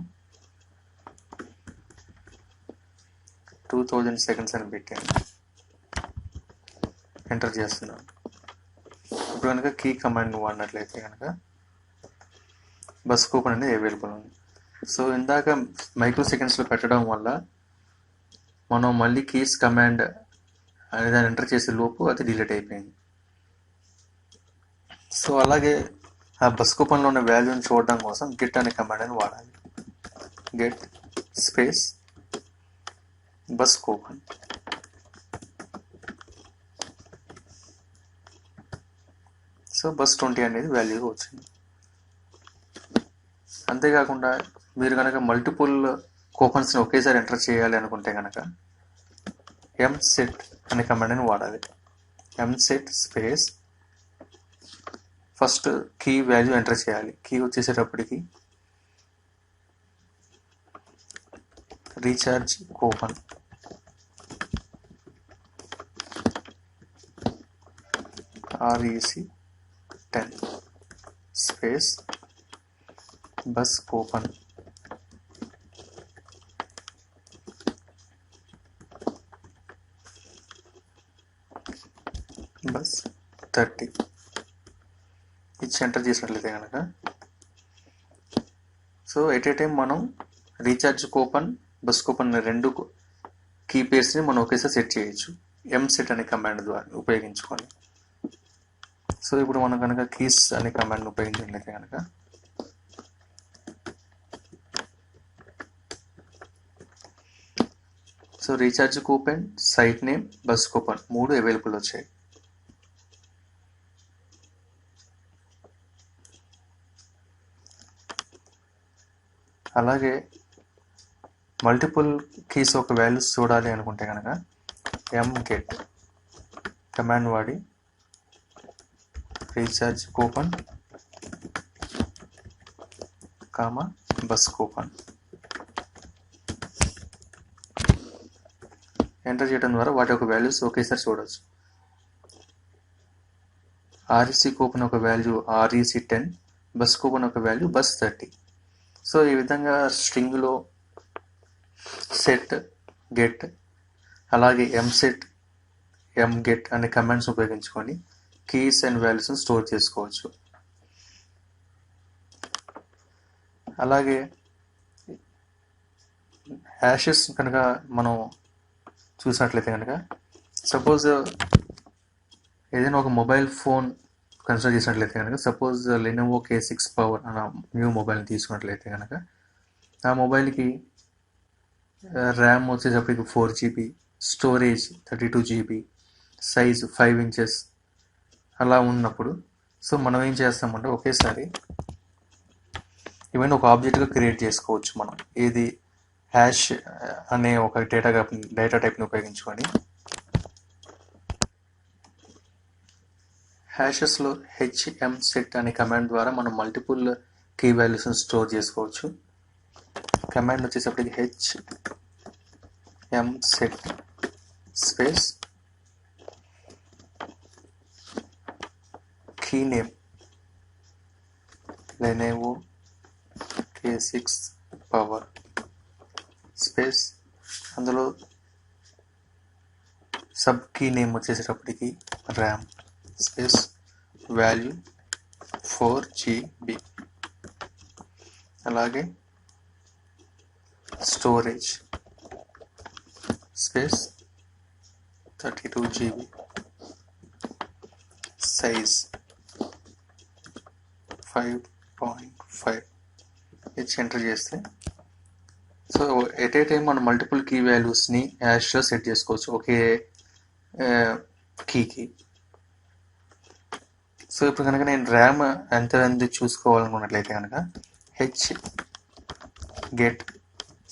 2000 సెకండ్స్ అని పెట్టాను, ఎంటర్ చేస్తున్నాను. ఇప్పుడు కనుక కీ కమాండ్ వాడినట్లయితే కనుక బస్ కూపన్ అనేది అవైలబుల్ ఉంది. సో ఇందాక మైక్రో సెకండ్స్లో పెట్టడం వల్ల మనం మళ్ళీ కీస్ కమాండ్ అనేది దాన్ని ఎంటర్ చేసే లోపు అది డిలీట్ అయిపోయింది. సో అలాగే ఆ బస్ కూపన్లో ఉన్న వాల్యూని చూడడం కోసం గెట్ అనే కమాండ్ అని వాడాలి. Get space bus coupon. So bus 20 అనేది వాల్యూ వచ్చింది. అంతేకాకుండా మీరు కనుక మల్టిపుల్ కూపన్స్ని ఒకేసారి ఎంటర్ చేయాలి అనుకుంటే కనుక ఎంసెట్ అనే కమాండ్ అని వాడాలి. MSET space first key value enter చేయాలి. కీ వచ్చేసేటప్పటికి recharge coupon REC10 space bus coupon bus 30 ఇచ్చి ఎంటర్ చేసినట్లయితే కనుక సో ఎట్ ఏ టైం మనం రీఛార్జ్ కూపన్ బస్ కూపన్ రెండు కీ పేర్స్ని మనం ఒకేసారి సెట్ చేయొచ్చు ఎంసెట్ అనే కమాండ్ ద్వారా ఉపయోగించుకొని. సో ఇప్పుడు మనం కనుక కీస్ అనే కమాండ్ని ఉపయోగించినట్లయితే కనుక so recharge coupon, site name, bus coupon 3 available వచ్చాయి. అలాగే మల్టిపుల్ కీస్ ఒక వాల్యూస్ చూడాలి అనుకుంటే కనుక mget కమాండ్ వాడి recharge coupon bus coupon enter చేయడం ద్వారా వాటి యొక్క వాల్యూస్ ఒకేసారి చూడవచ్చు. REC కూపన్ ఒక వాల్యూ REC10, బస్ కూపన్ ఒక వాల్యూ బస్ 30. సో ఈ విధంగా స్ట్రింగ్లో సెట్, గెట్ అలాగే ఎంసెట్, mget అనే కమాండ్స్ ఉపయోగించుకొని కీస్ అండ్ వాల్యూస్ని స్టోర్ చేసుకోవచ్చు. అలాగే హ్యాషెస్ కనుక మనం చూసినట్లయితే కనుక సపోజ్ ఏదైనా ఒక మొబైల్ ఫోన్ కన్సిడర్ చేసినట్లయితే కనుక సపోజ్ లెనోవో K6 పవర్ అన్న న్యూ మొబైల్ని తీసుకున్నట్లయితే కనుక ఆ మొబైల్కి ర్యామ్ వచ్చేటప్పటికి 4GB, storage 32GB, size 5 inches అలా ఉన్నప్పుడు సో మనం ఏం చేస్తామంటే ఒకేసారి ఇవన్నీ ఒక ఆబ్జెక్ట్గా క్రియేట్ చేసుకోవచ్చు. మనం ఏది హ్యాష్ అనే ఒక డేటా టైప్ని ఉపయోగించుకొని హ్యాషెస్లో HMSET అనే కమాండ్ ద్వారా మనం మల్టిపుల్ కీ వాల్యూస్ని స్టోర్ చేసుకోవచ్చు. కమాండ్ వచ్చేసప్పటికి HMSET space key name Lenovo K6 power space అందులో సబ్ కీ నేమ్ వచ్చేసేటప్పటికి ర్యామ్ స్పేస్ వాల్యూ 4GB అలాగే స్టోరేజ్ స్పేస్ 32GB సైజ్ 5.5 ఇచ్చి ఎంటర్ చేస్తే సో ఎట్ ఏ టైం మనం మల్టిపుల్ కీ వాల్యూస్ని హ్యాష్లో సెట్ చేసుకోవచ్చు ఒకే కీకి. సో ఇప్పుడు కనుక నేను ర్యామ్ ఎంత చూసుకోవాలనుకున్నట్లయితే కనుక HGet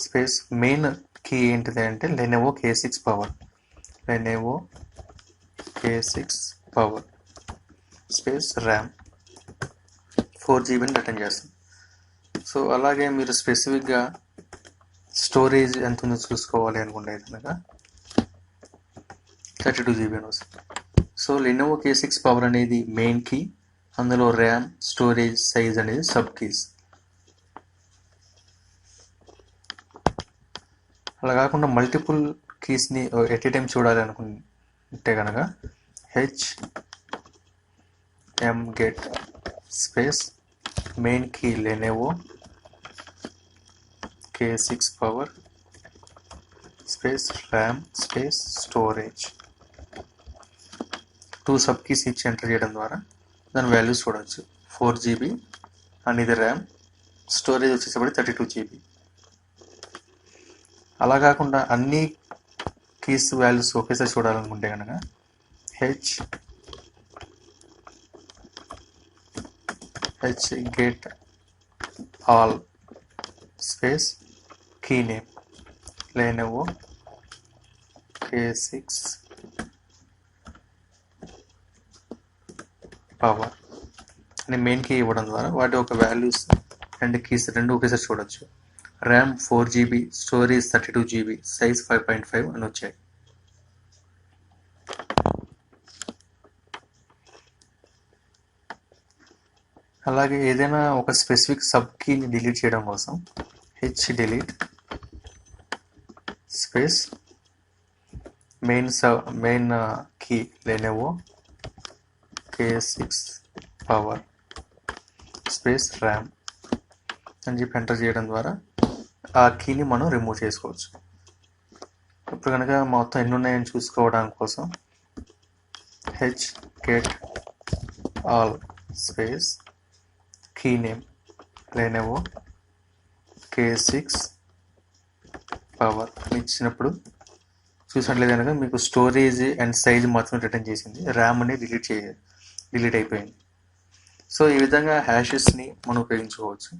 స్పేస్ మెయిన్ కీ ఏంటిది అంటే Lenovo K6 power Lenovo K6 power space RAM 4GBని రిటర్న్ చేస్తాం. సో అలాగే మీరు స్పెసిఫిక్గా స్టోరేజ్ ఎంత ఉందో చూసుకోవాలి అనుకుంటే కనుక 32GB అని వస్తుంది. సో లెనోవో K6 పవర్ అనేది మెయిన్ కీ, అందులో ర్యామ్, స్టోరేజ్, సైజ్ అనేది సబ్ కీస్. అలా కాకుండా మల్టిపుల్ కీస్ని ఎట్ ఏ టైం చూడాలి అనుకుంటే కనుక HMget space main key Lenovo K6 power space RAM space storage 2 sub keys ఇచ్చి ఎంటర్ చేయడం ద్వారా దాని వాల్యూస్ చూడవచ్చు. 4GB అండ్ ఇది ర్యామ్, స్టోరేజ్ వచ్చేసరికి 32GB. అలా కాకుండా అన్ని కీస్ వాల్యూస్ ఒకేసారి చూడాలనుకుంటే కనుక HGet all space key name Lenovo K6 power అని మెయిన్ కీ ఇవ్వడం ద్వారా వాటి ఒక వాల్యూస్ అండ్ కీస్ రెండు ఒకేసారి చూడొచ్చు. RAM 4 GB, storage 32 GB, size 5.5 అని వచ్చాయి. అలాగే ఏదైనా ఒక స్పెసిఫిక్ సబ్ కీని డిలీట్ చేయడం కోసం delete space main key Lenovo K6 power space RAM అని చెప్పి ఎంటర్ చేయడం ద్వారా ఆ కీని మనం రిమూవ్ చేసుకోవచ్చు. ఇప్పుడు కనుక మొత్తం ఎన్ని ఉన్నాయని చూసుకోవడం కోసం get all space key name Lenovo K6 power ఇచ్చినప్పుడు చూసినట్లయితే కనుక మీకు స్టోరేజ్ అండ్ సైజ్ మాత్రం రిటర్న్ చేసింది, ర్యామ్ అనేది డిలీట్ అయిపోయింది. సో ఈ విధంగా హ్యాషెస్ని మనం ఉపయోగించుకోవచ్చు.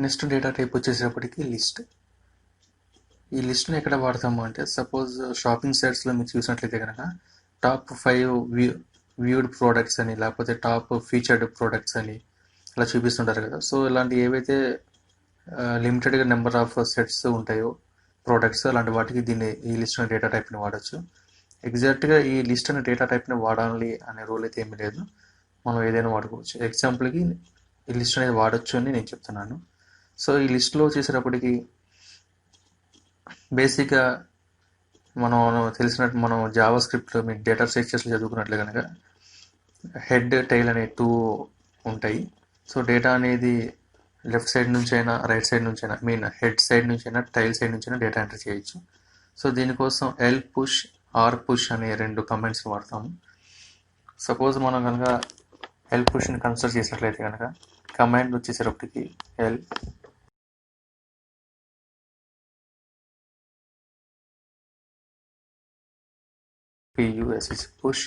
నెక్స్ట్ డేటా టైప్ వచ్చేసేపటికి లిస్ట్. ఈ లిస్ట్ని ఎక్కడ వాడతాము అంటే, సపోజ్ షాపింగ్ సైట్స్లో మీరు చూసినట్లయితే కనుక టాప్ 5 వ్యూడ్ ప్రోడక్ట్స్ అని, లేకపోతే టాప్ ఫీచర్డ్ ప్రోడక్ట్స్ అని అలా చూపిస్తుంటారు కదా. సో ఇలాంటి ఏవైతే లిమిటెడ్గా నెంబర్ ఆఫ్ సెట్స్ ఉంటాయో ప్రోడక్ట్స్, అలాంటి వాటికి ఈ లిస్ట్ అనే డేటా టైప్ని వాడచ్చు. ఎగ్జాక్ట్గా ఈ లిస్ట్ అనే డేటా టైప్ని వాడాలి అనే రూల్ అయితే ఏమీ లేదు, మనం ఏదైనా వాడుకోవచ్చు. ఎగ్జాంపుల్కి ఈ లిస్ట్ అనేది వాడచ్చు అని నేను చెప్తున్నాను. సో ఈ లిస్ట్లో వచ్చేసేటప్పటికి బేసిక్గా మనం జావా స్క్రిప్ట్లో మీకు డేటా స్ట్రక్చర్స్లో చదువుకున్నట్లే కనుక హెడ్ టైల్ అనే 2 ఉంటాయి. సో డేటా అనేది లెఫ్ట్ సైడ్ నుంచి అయినా రైట్ సైడ్ నుంచి అయినా హెడ్ సైడ్ నుంచి అయినా టైల్ సైడ్ నుంచి అయినా డేటా ఎంటర్ చేయొచ్చు. సో దీనికోసం ఎల్ పుష్ ఆర్ పుష్ అనే 2 కమాండ్స్ వాడతాము. సపోజ్ మనం కనుక ఎల్ పుష్ని కన్సిడర్ చేసినట్లయితే కనుక కమాండ్ వచ్చేసేటప్పటికి L push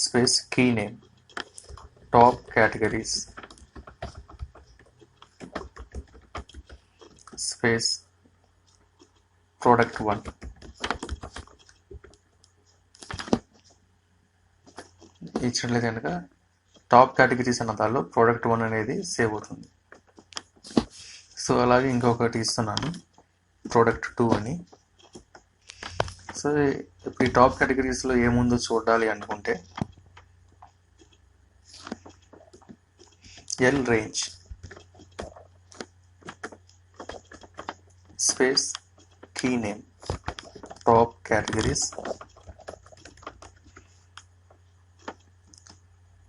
space key name top categories space product 1. ఇచ్చినట్లయితే కనుక టాప్ కేటగిరీస్ అన్న దానిలో ప్రోడక్ట్ 1 అనేది సేవ్ అవుతుంది. సో అలాగే ఇంకొకటి ఇస్తున్నాను ప్రోడక్ట్ 2 అని. సో ఇప్పుడు ఈ టాప్ కేటగిరీస్లో ఏముందో చూడాలి అనుకుంటే L range space key name top categories,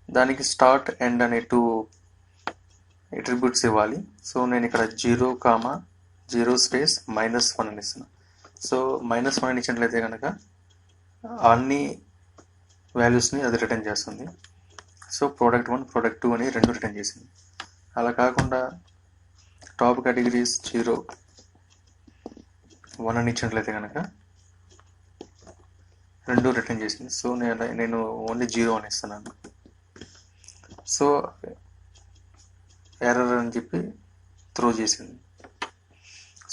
దానికి స్టార్ట్ ఎండ్ అనే 2 అట్రిబ్యూట్స్ ఇవ్వాలి. సో నేను ఇక్కడ 0, స్పేస్ -1 అని ఇస్తున్నాను. సో -1 అని ఇచ్చినట్లయితే కనుక అన్ని వాల్యూస్ని అది రిటర్న్ చేస్తుంది. సో ప్రోడక్ట్ 1, ప్రోడక్ట్ 2 అని 2 రిటర్న్ చేసింది. అలా కాకుండా టాప్ కేటగిరీస్ 0, 1 అని ఇచ్చినట్లయితే కనుక 2 రిటర్న్ చేసింది. సో నేను ఓన్లీ 0 అని ఇస్తున్నాను. సో ఎర్రర్ అని చెప్పి త్రో చేసింది.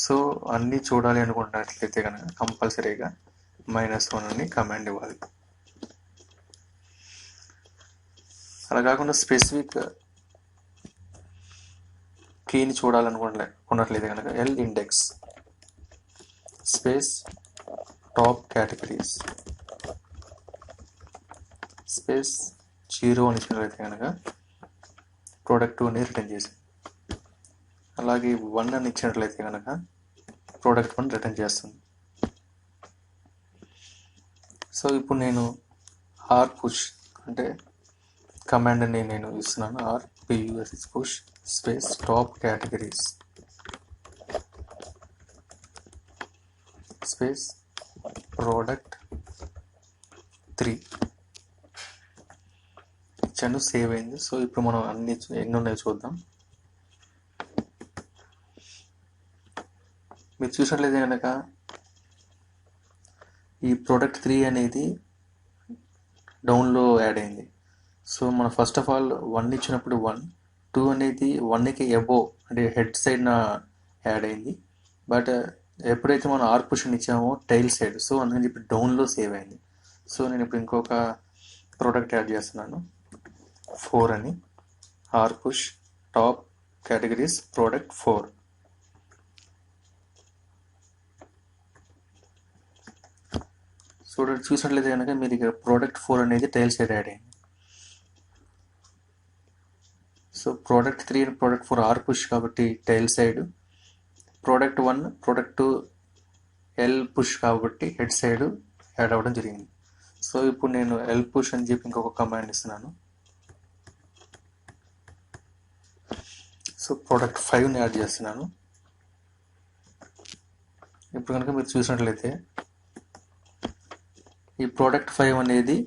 సో అన్నీ చూడాలి అనుకున్నట్లయితే కనుక కంపల్సరీగా -1 అని కమాండ్ ఇవ్వాలి. అలా కాకుండా స్పెసిఫిక్ కీని చూడాలనుకున్నట్లయితే కనుక L index space top categories space 0 అని ఇచ్చినట్లయితే కనుక ప్రోడక్ట్ 2 అని రిటర్న్ చేసింది. అలాగే 1 అని ఇచ్చినట్లయితే కనుక ప్రోడక్ట్ 1 రిటర్న్ చేస్తుంది. సో ఇప్పుడు నేను ఆర్ పుష్ అంటే కమాండ్ని నేను ఇస్తున్నాను. push space top categories space product 3 ఇచ్చాను, సేవ్ అయింది. సో ఇప్పుడు మనం ఎన్ని ఉన్నాయో చూద్దాం. మీరు చూసినట్లయితే కనుక ఈ ప్రోడక్ట్ 3 అనేది డౌన్లో యాడ్ అయింది. సో మనం ఫస్ట్ ఆఫ్ ఆల్ 1 ఇచ్చినప్పుడు 1, 2 అనేది 1కి అబోవ్ అంటే హెడ్ సైడ్ యాడ్ అయింది. బట్ ఎప్పుడైతే మనం ఆర్ పుష్ అని ఇచ్చామో టైల్ సైడ్, సో అందుకని చెప్పి డౌన్లో సేవ్ అయింది. సో నేను ఇప్పుడు ఇంకొక ప్రోడక్ట్ యాడ్ చేస్తున్నాను, 4 అని. R push top categories product 4. చూసినట్లయితే కనుక మీరు ఇక్కడ ప్రోడక్ట్ 4 అనేది టైల్ సైడ్ యాడ్ అయింది. So product 3 and product 4 R push కాబట్టి tail side, product 1 product 2 L push కాబట్టి హెడ్ సైడ్ యాడ్ అవ్వడం జరిగింది. సో ఇప్పుడు నేను ఎల్ పుష్ అని చెప్పి ఇంకొక కమాండ్ ఇస్తున్నాను. సో ప్రోడక్ట్ 5ని యాడ్ చేస్తున్నాను. ఇప్పుడు కనుక మీరు చూసినట్లయితే ఈ ప్రోడక్ట్ 5 అనేది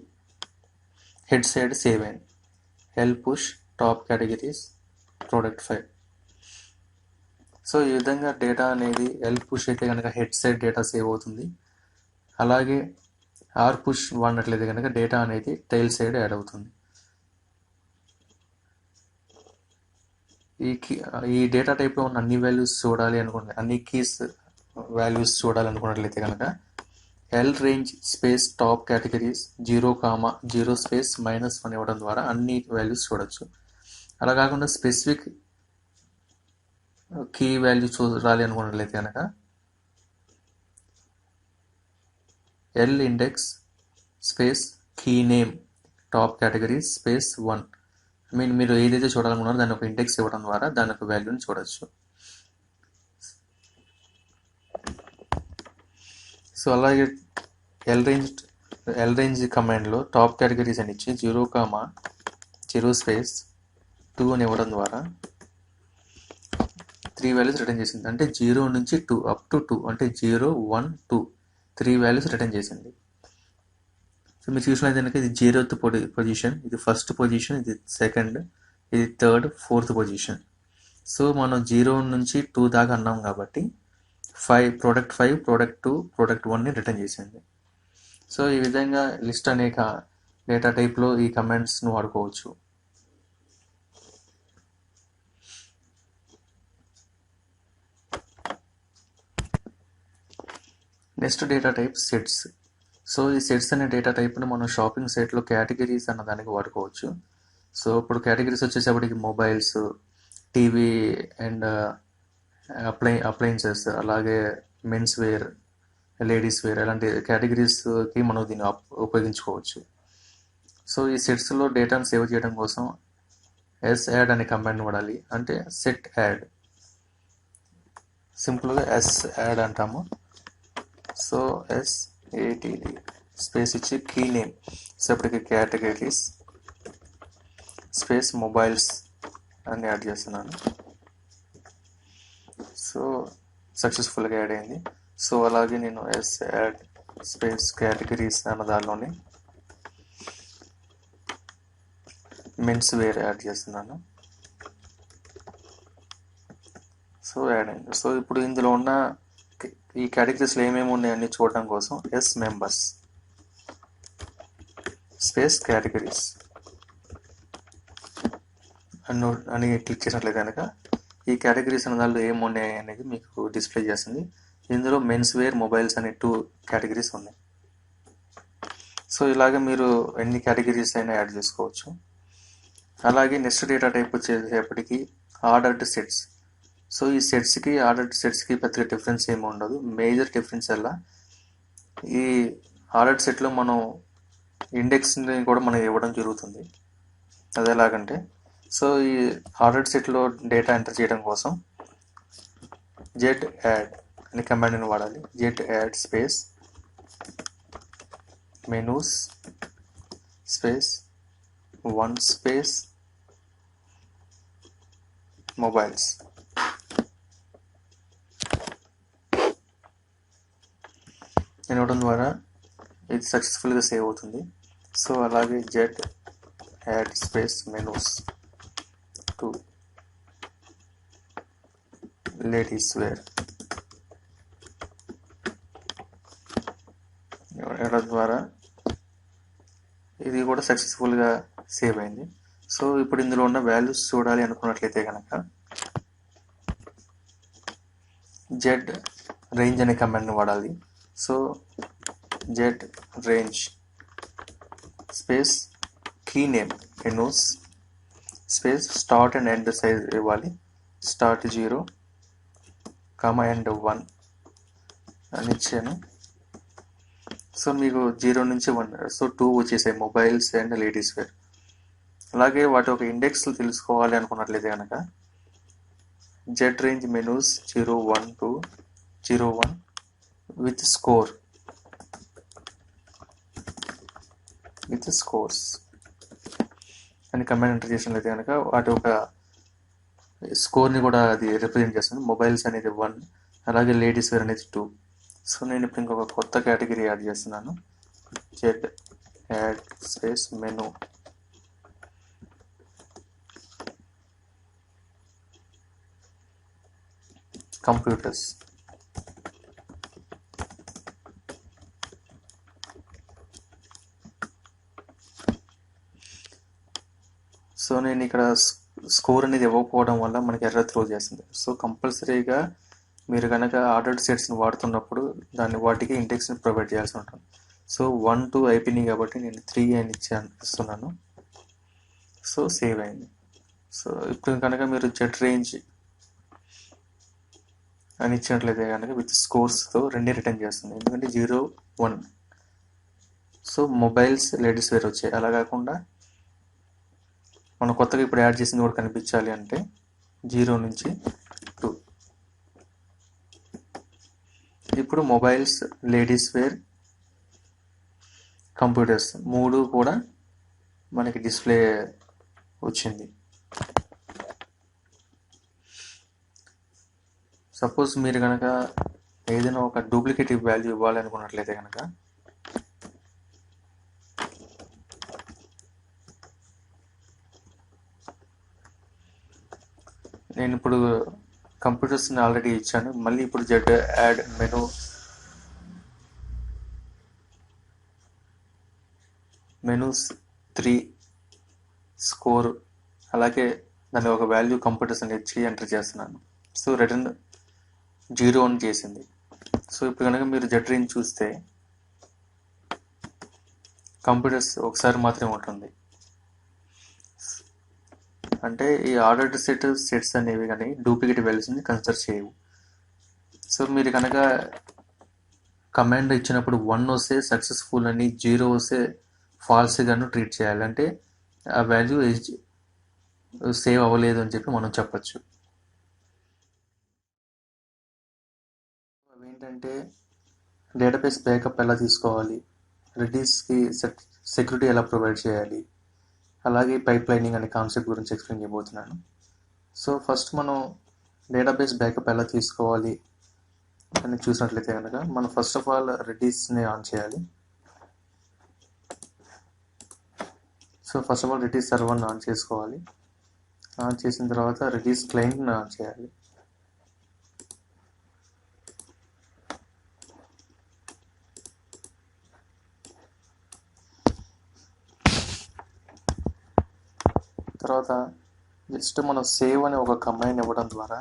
హెడ్ సైడ్ సేవ్ అయింది. L push top categories product 5. So ఈ విధంగా డేటా అనేది ఎల్ పుష్ అయితే కనుక హెడ్ సైడ్ డేటా సేవ్ అవుతుంది. అలాగే ఆర్ పుష్ వాడినట్లయితే కనుక డేటా అనేది టైల్ సైడ్ యాడ్ అవుతుంది. ఈ డేటా టైప్లో ఉన్న అన్ని వాల్యూస్ చూడాలి అనుకుంటే, అన్ని కీస్ వాల్యూస్ చూడాలనుకున్నట్లయితే కనుక L range space top categories 0, space -1 ఇవ్వడం ద్వారా అన్ని వాల్యూస్ చూడొచ్చు. అలా కాకుండా స్పెసిఫిక్ కీ వాల్యూ చూడాలి అనుకున్నట్లయితే కనుక L index space key name top categories space 1. మీరు ఏదైతే చూడాలనుకున్నారో దాని ఒక ఇండెక్స్ ఇవ్వడం ద్వారా దాని ఒక వాల్యూని చూడొచ్చు. సో అలాగే ఎల్ రేంజ్ కమాండ్లో టాప్ కేటగిరీస్ అని ఇచ్చి 0, స్పేస్ 2 అని ఇవ్వడం ద్వారా 3 వాల్యూస్ రిటర్న్ చేసింది. అంటే 0 నుంచి 2 అప్ టు 2, అంటే 0, 1, 2 3 వాల్యూస్ రిటర్న్ చేసింది. సో మీరు చూసినట్లయితే కనుక ఇది 0th పొజిషన్, ఇది 1st పొజిషన్, ఇది 2nd, ఇది 3rd, 4th పొజిషన్. సో మనం 0 నుంచి 2 దాకా అన్నాం కాబట్టి ప్రోడక్ట్ 5, ప్రోడక్ట్ 2, ప్రోడక్ట్ 1ని రిటర్న్ చేసింది. సో ఈ విధంగా లిస్ట్ అనేక డేటా టైప్లో ఈ కమాండ్స్ను వాడుకోవచ్చు. Next data type sets. So ఈ సెట్స్ అనే డేటా టైప్ను మనం షాపింగ్ సైట్లో కేటగిరీస్ అన్న దానికి వాడుకోవచ్చు. సో ఇప్పుడు కేటగిరీస్ వచ్చేసేపటికి మొబైల్స్, టీవీ అండ్ అప్లయన్సెస్, అలాగే మెన్స్ వేర్, లేడీస్ వేర్, అలాంటి కేటగిరీస్కి మనం దీన్ని ఉపయోగించుకోవచ్చు. సో ఈ సెట్స్లో డేటాను సేవ్ చేయడం కోసం ఎస్ యాడ్ అనే కమాండ్ వాడాలి. అంటే సెట్ యాడ్, సింపుల్గా ఎస్ యాడ్ అంటాము. సో SATD స్పేస్ ఇచ్చి కీ నేమ్, సో ఇప్పటికి కేటగిరీస్ స్పేస్ మొబైల్స్ అని యాడ్ చేస్తున్నాను. సో సక్సెస్ఫుల్గా యాడ్ అయింది. సో అలాగే నేను ఎస్ యాడ్ స్పేస్ కేటగిరీస్ అన్న దానిలోనే మెన్స్ వేర్ యాడ్ చేస్తున్నాను. సో యాడ్ అయింది. సో ఇప్పుడు ఇందులో ఉన్న ఈ కేటగిరీస్లో ఏమేమి ఉన్నాయని చూడడం కోసం ఎస్ మెంబర్స్ స్పేస్ కేటగిరీస్ అని క్లిక్ చేసినట్లయితే కనుక ఈ కేటగిరీస్ అనే దానిలో ఏమి ఉన్నాయి అనేది మీకు డిస్ప్లే చేస్తుంది. ఇందులో మెన్స్ వేర్, మొబైల్స్ అనే 2 కేటగిరీస్ ఉన్నాయి. సో ఇలాగే మీరు ఎన్ని కేటగిరీస్ అయినా యాడ్ చేసుకోవచ్చు. అలాగే నెక్స్ట్ డేటా టైప్ వచ్చేసేపటికి ఆర్డర్డ్ సెట్స్. సో ఈ సెట్స్కి ఆర్డర్డ్ సెట్స్కి పెద్దగా డిఫరెన్స్ ఏమి ఉండదు. మేజర్ డిఫరెన్స్ ఎలా, ఈ ఆర్డర్డ్ సెట్లో మనం ఇండెక్స్ని కూడా మనం ఇవ్వడం జరుగుతుంది. అది ఎలాగంటే, సో ఈ ఆర్డర్డ్ సెట్లో డేటా ఎంటర్ చేయడం కోసం జెడ్ యాడ్ అనే కమాండ్ని వాడాలి. Z add space menus space 1 space mobiles. ఇవ్వడం ద్వారా ఇది సక్సెస్ఫుల్గా సేవ్ అవుతుంది. సో అలాగే Z add space menus 2 ladies wear ఇవ్వడం ద్వారా ఇది కూడా సక్సెస్ఫుల్గా సేవ్ అయింది. సో ఇప్పుడు ఇందులో ఉన్న వాల్యూస్ చూడాలి అనుకున్నట్లయితే కనుక జెడ్ రేంజ్ అనే కమాండ్ని వాడాలి. So Z range space key name menus space start and end size ఇవ్వాలి. స్టార్ట్ 0, ఎండ్ 1 అని ఇచ్చాను. సో మీకు 0 నుంచి 1, సో 2 వచ్చేసాయి మొబైల్స్ అండ్ లేడీస్ వేర్. అలాగే వాటి ఒక ఇండెక్స్ తెలుసుకోవాలి అనుకున్నట్లయితే కనుక Z range menus 012 01 with scores అని కమాండ్ ఎంటర్ చేసినట్లయితే కనుక వాటి ఒక స్కోర్ని కూడా అది రిప్రజెంట్ చేస్తుంది. మొబైల్స్ అనేది 1, అలాగే లేడీస్ వేర్ అనేది 2. సో నేను ఇప్పుడు ఇంకొక కొత్త కేటగిరీ యాడ్ చేస్తున్నాను. Z add space menu computers. So నేను ఇక్కడ స్కోర్ అనేది ఇవ్వకపోవడం వల్ల మనకి ఎర్రర్ త్రో చేస్తుంది. సో కంపల్సరీగా మీరు కనుక ఆర్డర్డ్ సెట్స్ని వాడుతున్నప్పుడు వాటికి ఇండెక్స్ని ప్రొవైడ్ చేయాల్సి ఉంటుంది. సో 1, 2 అయిపోయినాయి కాబట్టి నేను 3 అని ఇస్తున్నాను. సో సేవ్ అయింది. సో ఇప్పుడు కనుక మీరు జెడ్ రేంజ్ అని ఇచ్చినట్లయితే కనుక విత్ స్కోర్స్తో 2 రిటర్న్ చేస్తుంది, ఎందుకంటే 0, 1. సో మొబైల్స్ లేడీస్ వేర్ వచ్చాయి. అలా కాకుండా మనం కొత్తగా ఇప్పుడు యాడ్ చేసింది కూడా కనిపించాలి అంటే 0 నుంచి 2. ఇప్పుడు మొబైల్స్ లేడీస్ వేర్ కంప్యూటర్స్ 3 కూడా మనకి డిస్ప్లే వచ్చింది. సపోజ్ మీరు కనుక ఏదైనా ఒక డూప్లికేట్ వాల్యూ ఇవ్వాలి అనుకున్నట్లయితే కనుక నేను ఇప్పుడు కంప్యూటర్స్ని ఆల్రెడీ ఇచ్చాను. మళ్ళీ ఇప్పుడు జెడ్ యాడ్ మెనూస్ 3 స్కోర్, అలాగే దాని ఒక వాల్యూ కంప్యూటర్స్ అని ఇచ్చి ఎంటర్ చేస్తున్నాను. సో రిటర్న్ 0 అని చేసింది. సో ఇప్పుడు కనుక మీరు జెడ్ రేంజ్ చూస్తే కంప్యూటర్స్ ఒకసారి మాత్రమే ఉంటుంది. అంటే ఈ ఆర్డర్డ్ సెట్స్ అనేవి కానీ డూప్లికేట్ వాల్యూస్ని కన్సిడర్ చేయవు. సో మీరు కనుక కమాండ్ ఇచ్చినప్పుడు 1 వస్తే సక్సెస్ఫుల్ అని, 0 వస్తే ఫాల్స్ గాను ట్రీట్ చేయాలి. అంటే ఆ వాల్యూ సేవ్ అవ్వలేదు అని చెప్పి మనం చెప్పచ్చు. ఏంటంటే డేటాబేస్ బ్యాకప్ ఎలా తీసుకోవాలి, రెడీస్కి సెక్యూరిటీ ఎలా ప్రొవైడ్ చేయాలి, అలాగే పైప్ లైనింగ్ అనే కాన్సెప్ట్ గురించి ఎక్స్ప్లెయిన్ చేయబోతున్నాను. సో ఫస్ట్ మనం డేటాబేస్ బ్యాకప్ ఎలా తీసుకోవాలి అని చూసినట్లయితే కనుక మనం ఫస్ట్ ఆఫ్ ఆల్ రెడీస్ని ఆన్ చేయాలి. So first of all Redis సర్వర్ని ఆన్ చేసుకోవాలి. ఆన్ చేసిన తర్వాత రెడీస్ క్లయింట్ని ఆన్ చేయాలి. తర్వాత జస్ట్ మనం సేవ్ అనే ఒక కమాండ్ ఇవ్వడం ద్వారా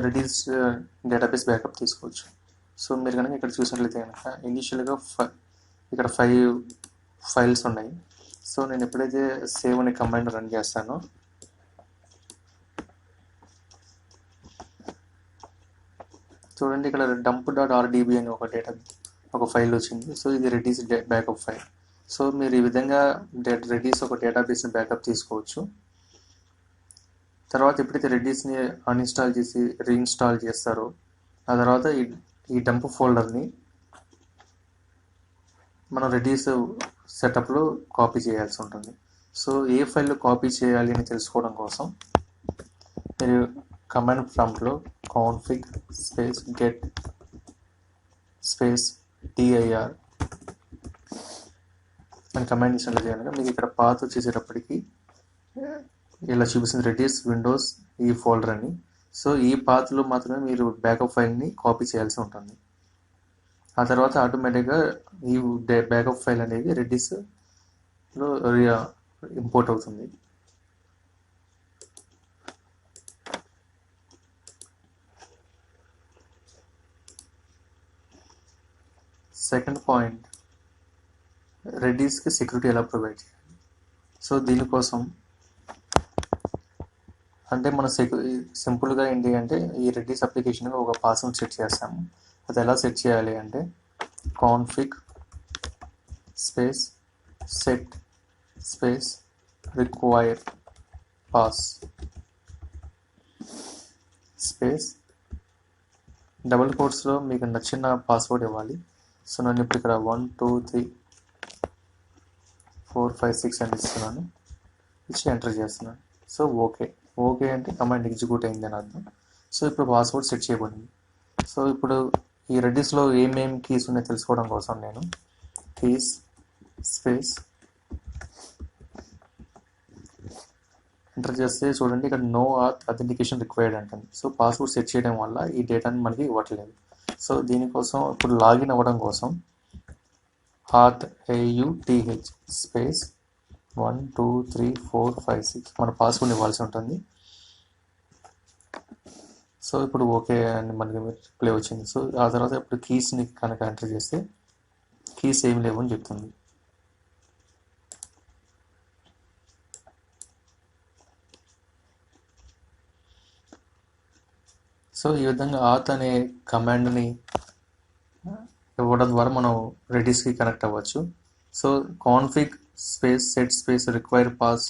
రెడీస్ డేటాబేస్ బ్యాకప్ తీసుకోవచ్చు. సో మీరు కనుక ఇక్కడ చూసినట్లయితే కనుక ఇనిషియల్గా ఇక్కడ 5 ఫైల్స్ ఉన్నాయి. సో నేను ఎప్పుడైతే సేవ్ అనే కమాండ్ రన్ చేస్తానో చూడండి, ఇక్కడ dump.rdb అని ఒక ఫైల్ వచ్చింది. సో ఇది రెడీస్ బ్యాకప్ ఫైల్. సో మీరు ఈ విధంగా రెడీస్ ఒక డేటాబేస్ని బ్యాకప్ తీసుకోవచ్చు. తర్వాత ఎప్పుడైతే రెడీస్ని అన్ఇన్స్టాల్ చేసి రీఇన్స్టాల్ చేస్తారో ఆ తర్వాత ఈ డంప్ ఫోల్డర్ని మనం రెడీస్ సెటప్లో కాపీ చేయాల్సి ఉంటుంది. సో ఏ ఫైల్లో కాపీ చేయాలి అని తెలుసుకోవడం కోసం మీరు కమాండ్ ప్రాంప్ట్లో config space get space dir అని కమాండ్ ఇచ్చినట్లయితే కనుక మీకు ఇక్కడ పాత్ వచ్చేసేటప్పటికి ఇలా చూపిస్తుంది, రెడ్యూస్ విండోస్ ఈ ఫోల్డర్ అని. సో ఈ పాత్లో మాత్రమే మీరు బ్యాకప్ ఫైల్ని కాపీ చేయాల్సి ఉంటుంది. ఆ తర్వాత ఆటోమేటిక్గా ఈ బ్యాకప్ ఫైల్ అనేది రెడ్యూస్లో ఇంపోర్ట్ అవుతుంది. సెకండ్ పాయింట్, రెడీస్కి సెక్యూరిటీ ఎలా ప్రొవైడ్ చేయాలి. సో దీనికోసం అంటే మన సింపుల్గా ఏంటి అంటే ఈ రెడ్డిస్ అప్లికేషన్కి ఒక పాస్వర్డ్ సెట్ చేస్తాము. అది ఎలా సెట్ చేయాలి అంటే config space set space require pass space double కోట్స్లో మీకు నచ్చిన పాస్వర్డ్ ఇవ్వాలి. సో నేను ఇప్పుడు ఇక్కడ 1 2 3 4 5 6 అని ఇస్తున్నాను, ఇచ్చి ఎంటర్ చేస్తున్నాను. సో ఓకే అంటే కమాండ్ ఎగ్జిక్యూట్ అయిందని అర్థం. సో ఇప్పుడు పాస్వర్డ్ సెట్ చేయబడింది. సో ఇప్పుడు ఈ రెడ్డిస్లో ఏమేమి కీస్ ఉన్నాయో తెలుసుకోవడం కోసం నేను కీస్ స్పేస్ ఎంటర్ చేస్తే చూడండి ఇక్కడ నో ఆత్ అథెంటికేషన్ రిక్వైర్డ్ అంటుంది. సో పాస్వర్డ్ సెట్ చేయడం వల్ల ఈ డేటాని మనకి ఇవ్వట్లేదు. సో దీనికోసం ఇప్పుడు లాగిన్ అవ్వడం కోసం ఆత్ AUTH స్పేస్ 1 2 3 4 5 6 మన పాస్వర్డ్ ఇవ్వాల్సి ఉంటుంది. సో ఇప్పుడు ఓకే అని మనకి రిప్లై వచ్చింది. సో ఆ తర్వాత ఇప్పుడు కీస్ని కనుక ఎంటర్ చేస్తే కీస్ ఏమి లేవు అని చెప్తుంది. సో ఈ విధంగా ఆత్ అనే కమాండ్ని ఇవ్వడం ద్వారా మనం రెడీస్కి కనెక్ట్ అవ్వచ్చు. So config space set space require pass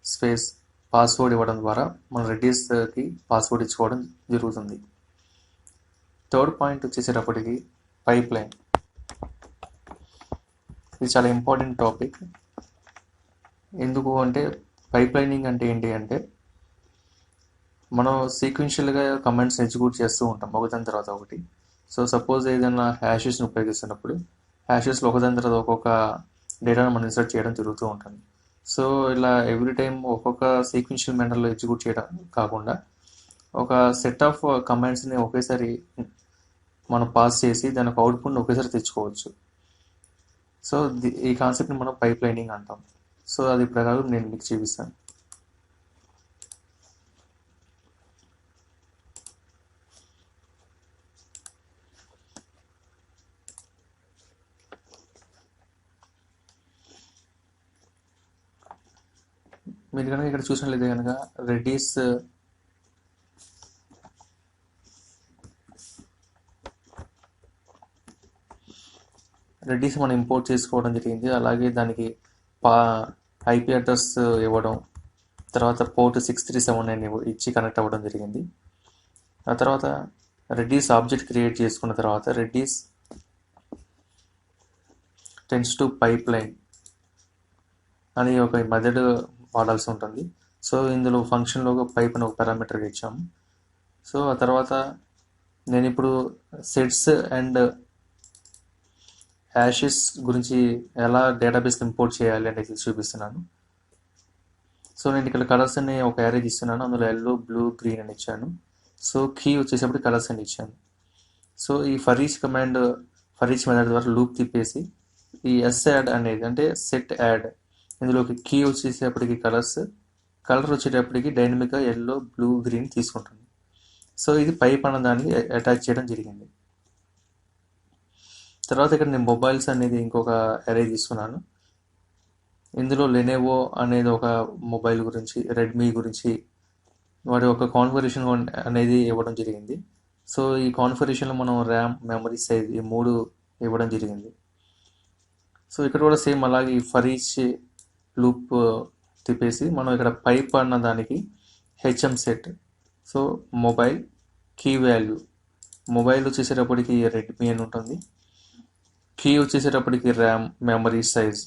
space password ఇవ్వడం ద్వారా మనం రెడీస్కి పాస్వర్డ్ ఇచ్చుకోవడం జరుగుతుంది. థర్డ్ పాయింట్ వచ్చేసేటప్పటికి పైప్ లైన్. ఇది చాలా ఇంపార్టెంట్ టాపిక్. ఎందుకు అంటే పైప్ లైనింగ్ అంటే ఏంటి అంటే మనం సీక్వెన్షియల్గా కమాండ్స్ ఎగ్జిక్యూట్ చేస్తూ ఉంటాం ఒకదాని తర్వాత ఒకటి. సో సపోజ్ ఏదైనా హ్యాషెస్ని ఉపయోగిస్తున్నప్పుడు హ్యాషెస్లో ఒకదాని తర్వాత ఒక్కొక్క డేటాను మనం ఇన్సర్ట్ చేయడం జరుగుతూ ఉంటుంది. సో ఇలా ఎవ్రీ టైం ఒక్కొక్క సీక్వెన్షియల్ మేనర్లో ఎగ్జిక్యూట్ చేయడం కాకుండా ఒక సెట్ ఆఫ్ కమాండ్స్ని ఒకేసారి మనం పాస్ చేసి దానికి అవుట్పుట్ని ఒకేసారి తెచ్చుకోవచ్చు. సో ఈ కాన్సెప్ట్ని మనం పైప్ లైనింగ్ అంటాం. సో అది ప్రకారం నేను మీకు చూపిస్తాను. మీరు కనుక ఇక్కడ చూసినట్లయితే కనుక రెడ్డిస్ మనం ఇంపోర్ట్ చేసుకోవడం జరిగింది. అలాగే దానికి IP అడ్రస్ ఇవ్వడం, తర్వాత పోర్ట్ 6379 ఇచ్చి కనెక్ట్ అవ్వడం జరిగింది. ఆ తర్వాత రెడ్డిస్ ఆబ్జెక్ట్ క్రియేట్ చేసుకున్న తర్వాత Redis tense to pipeline అని ఒక మెథడ్ వాడాల్సి ఉంటుంది. సో ఇందులో ఫంక్షన్లో పైప్ అని ఒక పారామీటర్గా ఇచ్చాము. సో ఆ తర్వాత నేను ఇప్పుడు సెట్స్ అండ్ హ్యాషెస్ గురించి ఎలా డేటాబేస్ని ఇంపోర్ట్ చేయాలి అనేది చూపిస్తున్నాను. సో నేను ఇక్కడ కలర్స్ అని ఒక యారేజ్ ఇస్తున్నాను. అందులో ఎల్లో బ్లూ గ్రీన్ అని ఇచ్చాను. సో కీ వచ్చేసప్పుడు కలర్స్ అని ఇచ్చాను. సో ఈ ఫర్ ఈచ్ మెథడ్ ద్వారా లూప్ తిప్పేసి ఈ యాడ్ అనేది అంటే సెట్ యాడ్ ఇందులోకి కీ వచ్చేసేపటికి కలర్ వచ్చేటప్పటికి డైనమిక్గా ఎల్లో బ్లూ గ్రీన్ తీసుకుంటుంది. సో ఇది పైప్ అన్న దానికి అటాచ్ చేయడం జరిగింది. తర్వాత ఇక్కడ నేను మొబైల్స్ అనేది ఇంకొక అరేంజ్ తీసుకున్నాను. ఇందులో లెనోవో అనేది ఒక మొబైల్ గురించి, రెడ్మీ గురించి వాటి ఒక కాన్ఫిగరేషన్ అనేది ఇవ్వడం జరిగింది. సో ఈ కాన్ఫిగరేషన్లో మనం ర్యామ్, మెమరీ సైజ్ ఈ 3 ఇవ్వడం జరిగింది. సో ఇక్కడ కూడా సేమ్ అలాగే ఈ ఫర్ ఈచ్ లూప్ తిప్పేసి మనం ఇక్కడ పైప్ అన్న దానికి HM సెట్. So mobile key value, mobile వచ్చేసేటప్పటికి రెడ్మీ అని ఉంటుంది. కీ వచ్చేసేటప్పటికి ర్యామ్, మెమరీ సైజ్,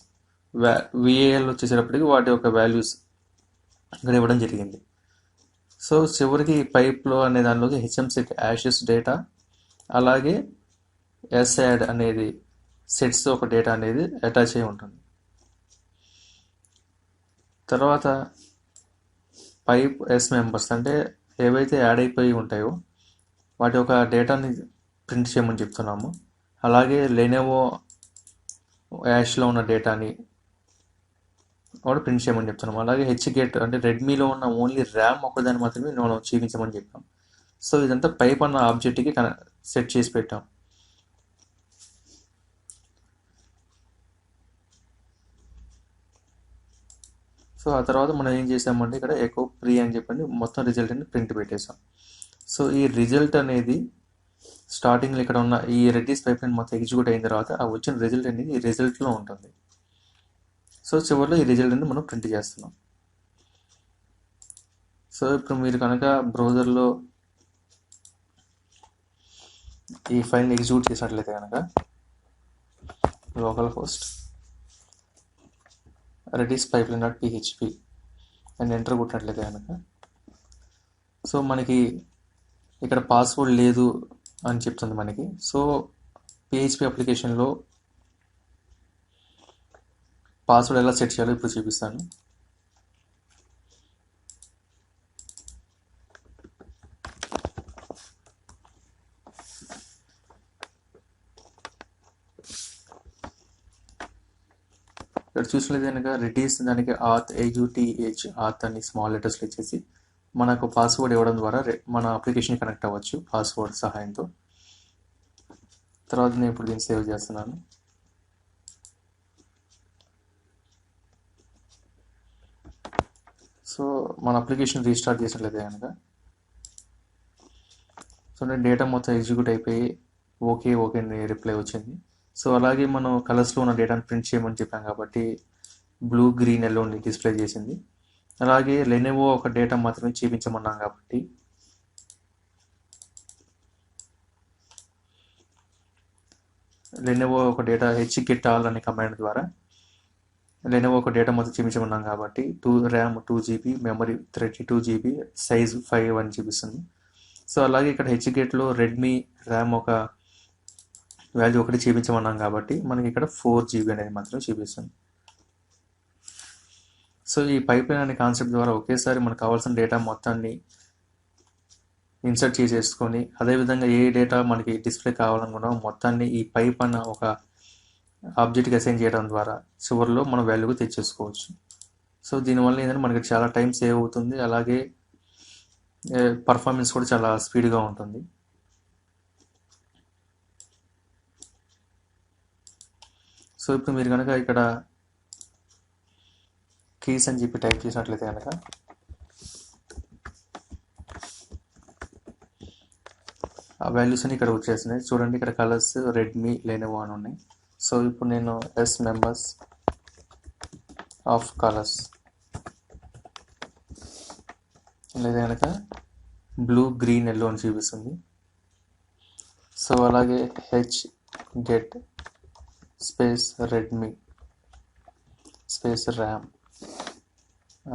VAL వచ్చేసేటప్పటికి వాటి యొక్క వాల్యూస్ ఇక్కడ ఇవ్వడం జరిగింది. సో చివరికి పైప్లో అనే దానిలోకి HM సెట్ యాషెస్ డేటా, అలాగే యాడ్ అనేది సెట్స్ ఒక డేటా అనేది అటాచ్ అయి ఉంటుంది. తర్వాత పైప్ మెంబర్స్ అంటే ఏవైతే యాడ్ అయిపోయి ఉంటాయో వాటి యొక్క డేటాని ప్రింట్ చేయమని చెప్తున్నాము. అలాగే లెనోవో యాష్లో ఉన్న డేటాని కూడా ప్రింట్ చేయమని చెప్తున్నాము. అలాగే హెచ్గేట్ అంటే రెడ్మీలో ఉన్న ఓన్లీ ర్యామ్ ఒకదాన్ని మాత్రమే మనం చూపించమని చెప్పాం. సో ఇదంతా పైప్ అన్న ఆబ్జెక్ట్కి సెట్ చేసి పెట్టాం. సో ఆ తర్వాత మనం ఏం చేసామంటే ఇక్కడ ఎకో ప్రీ అని చెప్పండి మొత్తం రిజల్ట్ అని ప్రింట్ పెట్టేసాం. సో ఈ రిజల్ట్ అనేది స్టార్టింగ్లో ఇక్కడ ఉన్న ఈ రెడ్డిస్ పైప్లైన్ మొత్తం ఎగ్జిక్యూట్ అయిన తర్వాత ఆ వచ్చిన రిజల్ట్ అనేది ఈ రిజల్ట్లో ఉంటుంది. సో చివరిలో ఈ రిజల్ట్ అనేది మనం ప్రింట్ చేస్తున్నాం. సో ఇప్పుడు మీరు కనుక బ్రౌజర్లో ఈ ఫైల్ని ఎగ్జిక్యూట్ చేసినట్లయితే కనుక local host Redis pipeline dot PHP అని ఎంటర్ కొట్టినట్లయితే కనుక సో మనకి ఇక్కడ పాస్వర్డ్ లేదు అని చెప్తుంది మనకి. సో పిహెచ్పి అప్లికేషన్లో పాస్వర్డ్ ఎలా సెట్ చేయాలో ఇప్పుడు చూపిస్తాను. ఇక్కడ చూసినట్లయితే కనుక రెడిస్ దానికి ఆత్ ఆత్ అని స్మాల్ లెటర్స్లో ఇచ్చేసి మనకు పాస్వర్డ్ ఇవ్వడం ద్వారా మన అప్లికేషన్ కనెక్ట్ అవ్వచ్చు పాస్వర్డ్ సహాయంతో. తర్వాత నేను ఇప్పుడు దీన్ని సేవ్ చేస్తున్నాను. సో మన అప్లికేషన్ రీస్టార్ట్ చేసినట్లయితే కనుక సో నేను డేటా మొత్తం ఎగ్జిక్యూట్ అయిపోయి ఓకే అని రిప్లై వచ్చింది. సో అలాగే మనం కలర్స్లో ఉన్న డేటాను ప్రింట్ చేయమని చెప్పాం కాబట్టి బ్లూ గ్రీన్ ఎల్లోని డిస్ప్లే చేసింది. అలాగే లెనోవో ఒక డేటా మాత్రమే చూపించమన్నాం కాబట్టి లెనోవో ఒక డేటా హెచ్గెట్ ఆల్ అనే కమాండ్ ద్వారా లెనోవో ఒక డేటా మొత్తం చూపించమన్నాం కాబట్టి RAM 2GB memory 32GB size 5 అని చూపిస్తుంది. సో అలాగే ఇక్కడ హెచ్గెట్లో రెడ్మీ ర్యామ్ ఒక వాల్యూ ఒకటి చూపించమన్నాం కాబట్టి మనకి ఇక్కడ 4GB అనేది మాత్రం చూపిస్తుంది. సో ఈ పైప్లైన్ అనే కాన్సెప్ట్ ద్వారా ఒకేసారి మనకు కావాల్సిన డేటా మొత్తాన్ని ఇన్సర్ట్ చేసేసుకొని అదేవిధంగా ఏ డేటా మనకి డిస్ప్లే కావాలనుకున్నామో మొత్తాన్ని ఈ పైప్ అన్న ఒక ఆబ్జెక్ట్కి అసైన్ చేయడం ద్వారా చివరిలో మన వాల్యూకి తెచ్చేసుకోవచ్చు. సో దీనివల్ల ఏంటంటే మనకి చాలా టైం సేవ్ అవుతుంది, అలాగే పర్ఫార్మెన్స్ కూడా చాలా స్పీడ్గా ఉంటుంది. సో ఇప్పుడు మీరు కనుక ఇక్కడ కీస్ అని చెప్పి టైప్ చేసినట్లయితే కనుక ఆ వాల్యూస్ అని ఇక్కడ వచ్చేసినాయి. చూడండి ఇక్కడ కలర్స్ రెడ్మీ లెనోవో అని ఉన్నాయి. సో ఇప్పుడు నేను ఎస్ మెంబర్స్ ఆఫ్ కలర్స్ లేదా కనుక బ్లూ గ్రీన్ ఎల్లో అని చూపిస్తుంది. సో అలాగే H get space Redmi space RAM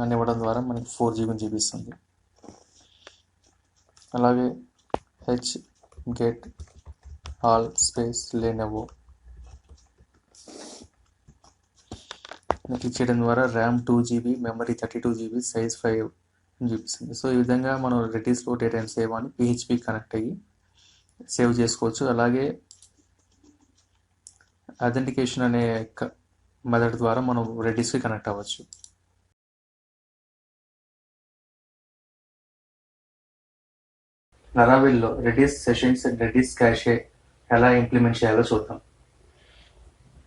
అని ఇవ్వడం ద్వారా మనకి 4GB చూపిస్తుంది. అలాగే H get all space Lenovo click చేయడం ద్వారా RAM 2GB memory 32GB size 5 అని చూపిస్తుంది. సో ఈ విధంగా మనం రెడిస్లో డేటా సేవ్ అని పిహెచ్పి కనెక్ట్ అయ్యి సేవ్ చేసుకోవచ్చు. అలాగే అథెంటికేషన్ అనే మెథడ్ ద్వారా మనం రెడిస్కి కనెక్ట్ అవ్వచ్చు. లరావెల్లో రెడిస్ సెషన్స్ అండ్ రెడిస్ క్యాషే ఎలా ఇంప్లిమెంట్ చేయాలో చూద్దాం.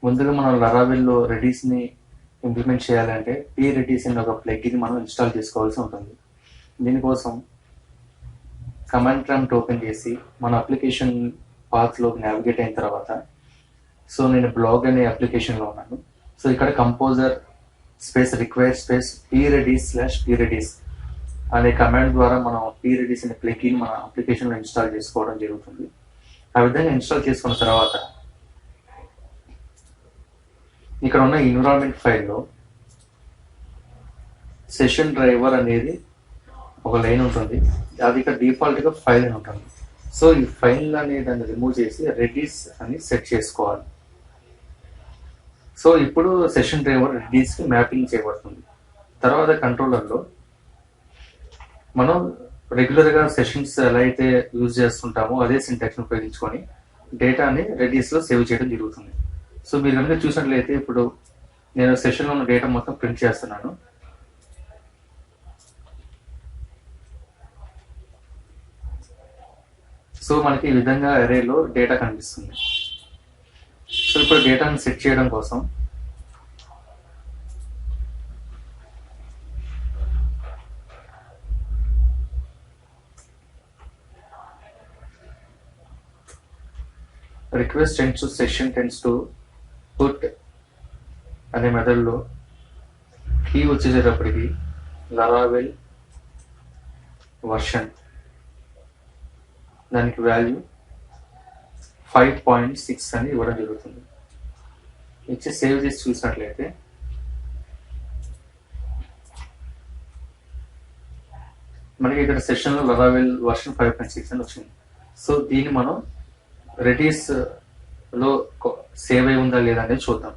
ముందుగా మనం లరావెల్లో రెడిస్ని ఇంప్లిమెంట్ చేయాలంటే రెడిస్ అనే ఒక ప్లగ్గిన్ మనం ఇన్స్టాల్ చేసుకోవాల్సి ఉంటుంది. దీనికోసం కమాండ్ ప్రాంప్ట్ ఓపెన్ చేసి మన అప్లికేషన్ పాత్లోకి నావిగేట్ అయిన తర్వాత సో నేను బ్లాగ్ అనే అప్లికేషన్లో ఉన్నాను. సో ఇక్కడ composer space require space predis అనే కమాండ్ ద్వారా మనం predis అనే ప్లగ్గిన్ మన అప్లికేషన్లో ఇన్స్టాల్ చేసుకోవడం జరుగుతుంది. ఆ విధంగా ఇన్స్టాల్ చేసుకున్న తర్వాత ఇక్కడ ఉన్న ఎన్విరాన్మెంట్ ఫైల్లో సెషన్ డ్రైవర్ అనేది ఒక లైన్ ఉంటుంది, అది ఇక్కడ డిఫాల్ట్గా ఫైల్ అని ఉంటుంది. సో ఈ ఫైల్ అనే దాన్ని రిమూవ్ చేసి రెడిస్ అని సెట్ చేసుకోవాలి. సో ఇప్పుడు సెషన్ డ్రైవర్ రెడిస్కి మ్యాపింగ్ చేయబడుతుంది. తర్వాత కంట్రోలర్లో మనం రెగ్యులర్గా సెషన్స్ ఎలా అయితే యూజ్ చేస్తుంటామో అదే సింటాక్స్ని ఉపయోగించుకొని డేటాని రెడిస్లో సేవ్ చేయడం జరుగుతుంది. సో మీరు కనుక చూసినట్లయితే ఇప్పుడు నేను సెషన్లో ఉన్న డేటా మొత్తం ప్రింట్ చేస్తున్నాను. సో మనకి ఈ విధంగా అరేలో డేటా కనిపిస్తుంది. సో ఇప్పుడు డేటాను సెట్ చేయడం కోసం request tends to session tends to put అనే మెథడ్లో కీ వచ్చేసేటప్పటికి లరావెల్ వర్షన్ దానికి వాల్యూ 5.6 అని ఇవ్వడం జరుగుతుంది. ఇచ్చి సేవ్ చేసి చూసినట్లయితే మనకి ఇక్కడ సెషన్లో లరావెల్ వర్షన్ 5.6 అని వచ్చింది. సో దీన్ని మనం రెడీస్లో సేవ్ అయి ఉందా లేదా అనేది చూద్దాం.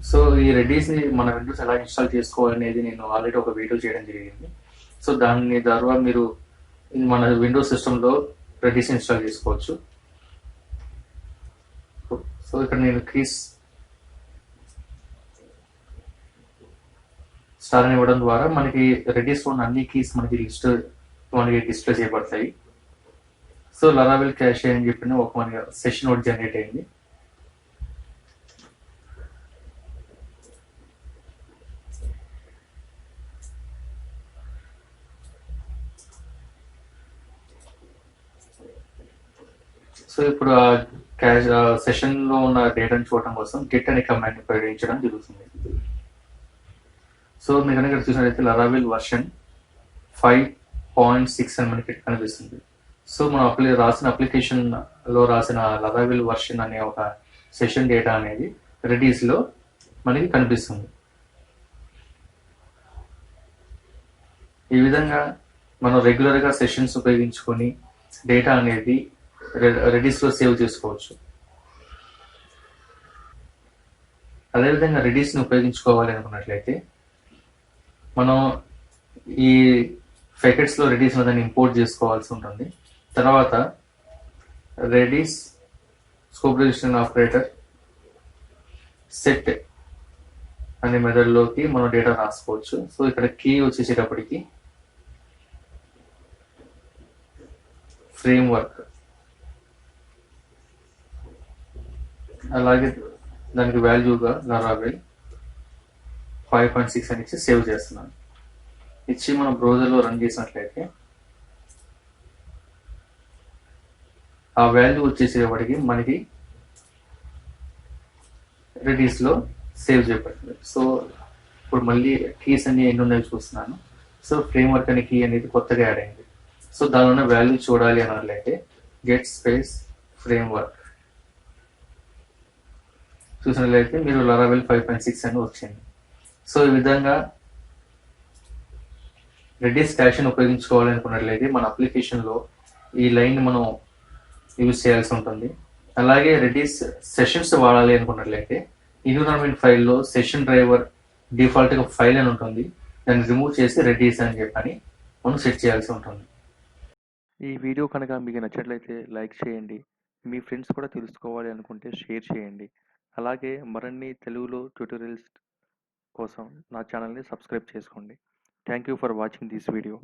సో ఈ రెడీస్ని మన విండోస్ ఎలా ఇన్స్టాల్ చేసుకోవాలనేది నేను ఆల్రెడీ ఒక వీడియో చేయడం జరిగింది. సో దాని ద్వారా మీరు మన విండోస్ సిస్టంలో రెడీస్ ఇన్స్టాల్ చేసుకోవచ్చు. సో ఇక్కడ నేను కీస్ స్టార్ అని ఇవ్వడం ద్వారా మనకి రెడీస్ ఉన్న అన్ని కీస్ మనకి డిస్ప్లే చేయబడతాయి. సో లరావెల్ క్యాషే అని చెప్పిన ఒక మనకి సెషన్ ఒకటి జనరేట్ అయింది. సో ఇప్పుడు ఆ సెషన్ లో ఉన్న డేటాను చూడటం కోసం గెట్ అనే కమాండ్ ఉపయోగించడం జరుగుతుంది. సో మీరు కనుక చూసినట్లయితే లరావెల్ వర్షన్ 5.6 అని మనకి కనిపిస్తుంది. సో మనం రాసిన అప్లికేషన్ లో రాసిన లరావెల్ వర్షన్ అనే ఒక సెషన్ డేటా అనేది రెడీస్ లో మనకి కనిపిస్తుంది. ఈ విధంగా మనం రెగ్యులర్ గా సెషన్స్ ఉపయోగించుకొని డేటా అనేది రెడీస్ లో సేవ్ చేసుకోవచ్చు. అదేవిధంగా రెడీస్ ని ఉపయోగించుకోవాలి అనుకున్నట్లయితే మనం ఈ ప్యాకెట్స్ లో రెడీస్ దాన్ని ఇంపోర్ట్ చేసుకోవాల్సి ఉంటుంది. తర్వాత Redis scope register operator set అనే మెథడ్లోకి మనం డేటా రాసుకోవచ్చు. సో ఇక్కడ కీ వచ్చేసేటప్పటికి ఫ్రేమ్వర్క్, అలాగే దానికి వాల్యూగా లరావెల్ 5.6 అని ఇచ్చి సేవ్ చేస్తున్నాను. ఇచ్చి మనం బ్రౌజర్లో రన్ చేసినట్లయితే ఆ వాల్యూ వచ్చేసేపటికి మనకి రెడీస్లో సేవ్ చేయబడుతుంది. సో ఇప్పుడు మళ్ళీ కీస్ అన్ని ఎన్ని ఉన్నాయో చూస్తున్నాను. సో ఫ్రేమ్వర్క్ అనే కీ అనేది కొత్తగా యాడ్ అయింది. సో దానిలో వాల్యూ చూడాలి అన్నట్లయితే గెట్ స్పేస్ ఫ్రేమ్వర్క్ చూసినట్లయితే మీరు లరావెల్ 5.6 అని వచ్చింది. సో ఈ విధంగా రెడీస్ క్యాష్ ఉపయోగించుకోవాలనుకున్నట్లయితే మన అప్లికేషన్లో ఈ లైన్ మనం యూజ్ చేయాల్సి ఉంటుంది. అలాగే రెడీస్ సెషన్స్ వాడాలి అనుకున్నట్లయితే ఎన్విరాన్మెంట్ ఫైల్లో సెషన్ డ్రైవర్ డిఫాల్ట్గా ఫైల్ అని ఉంటుంది. దాన్ని రిమూవ్ చేసి రెడీస్ అని చెప్పని మనం సెట్ చేయాల్సి ఉంటుంది. ఈ వీడియో కనుక మీకు నచ్చినట్లయితే లైక్ చేయండి. మీ ఫ్రెండ్స్ కూడా తెలుసుకోవాలి అనుకుంటే షేర్ చేయండి. అలాగే మరిన్ని తెలుగులో ట్యూటోరియల్స్ కోసం నా ఛానల్ని సబ్స్క్రైబ్ చేసుకోండి. Thank you for watching this video.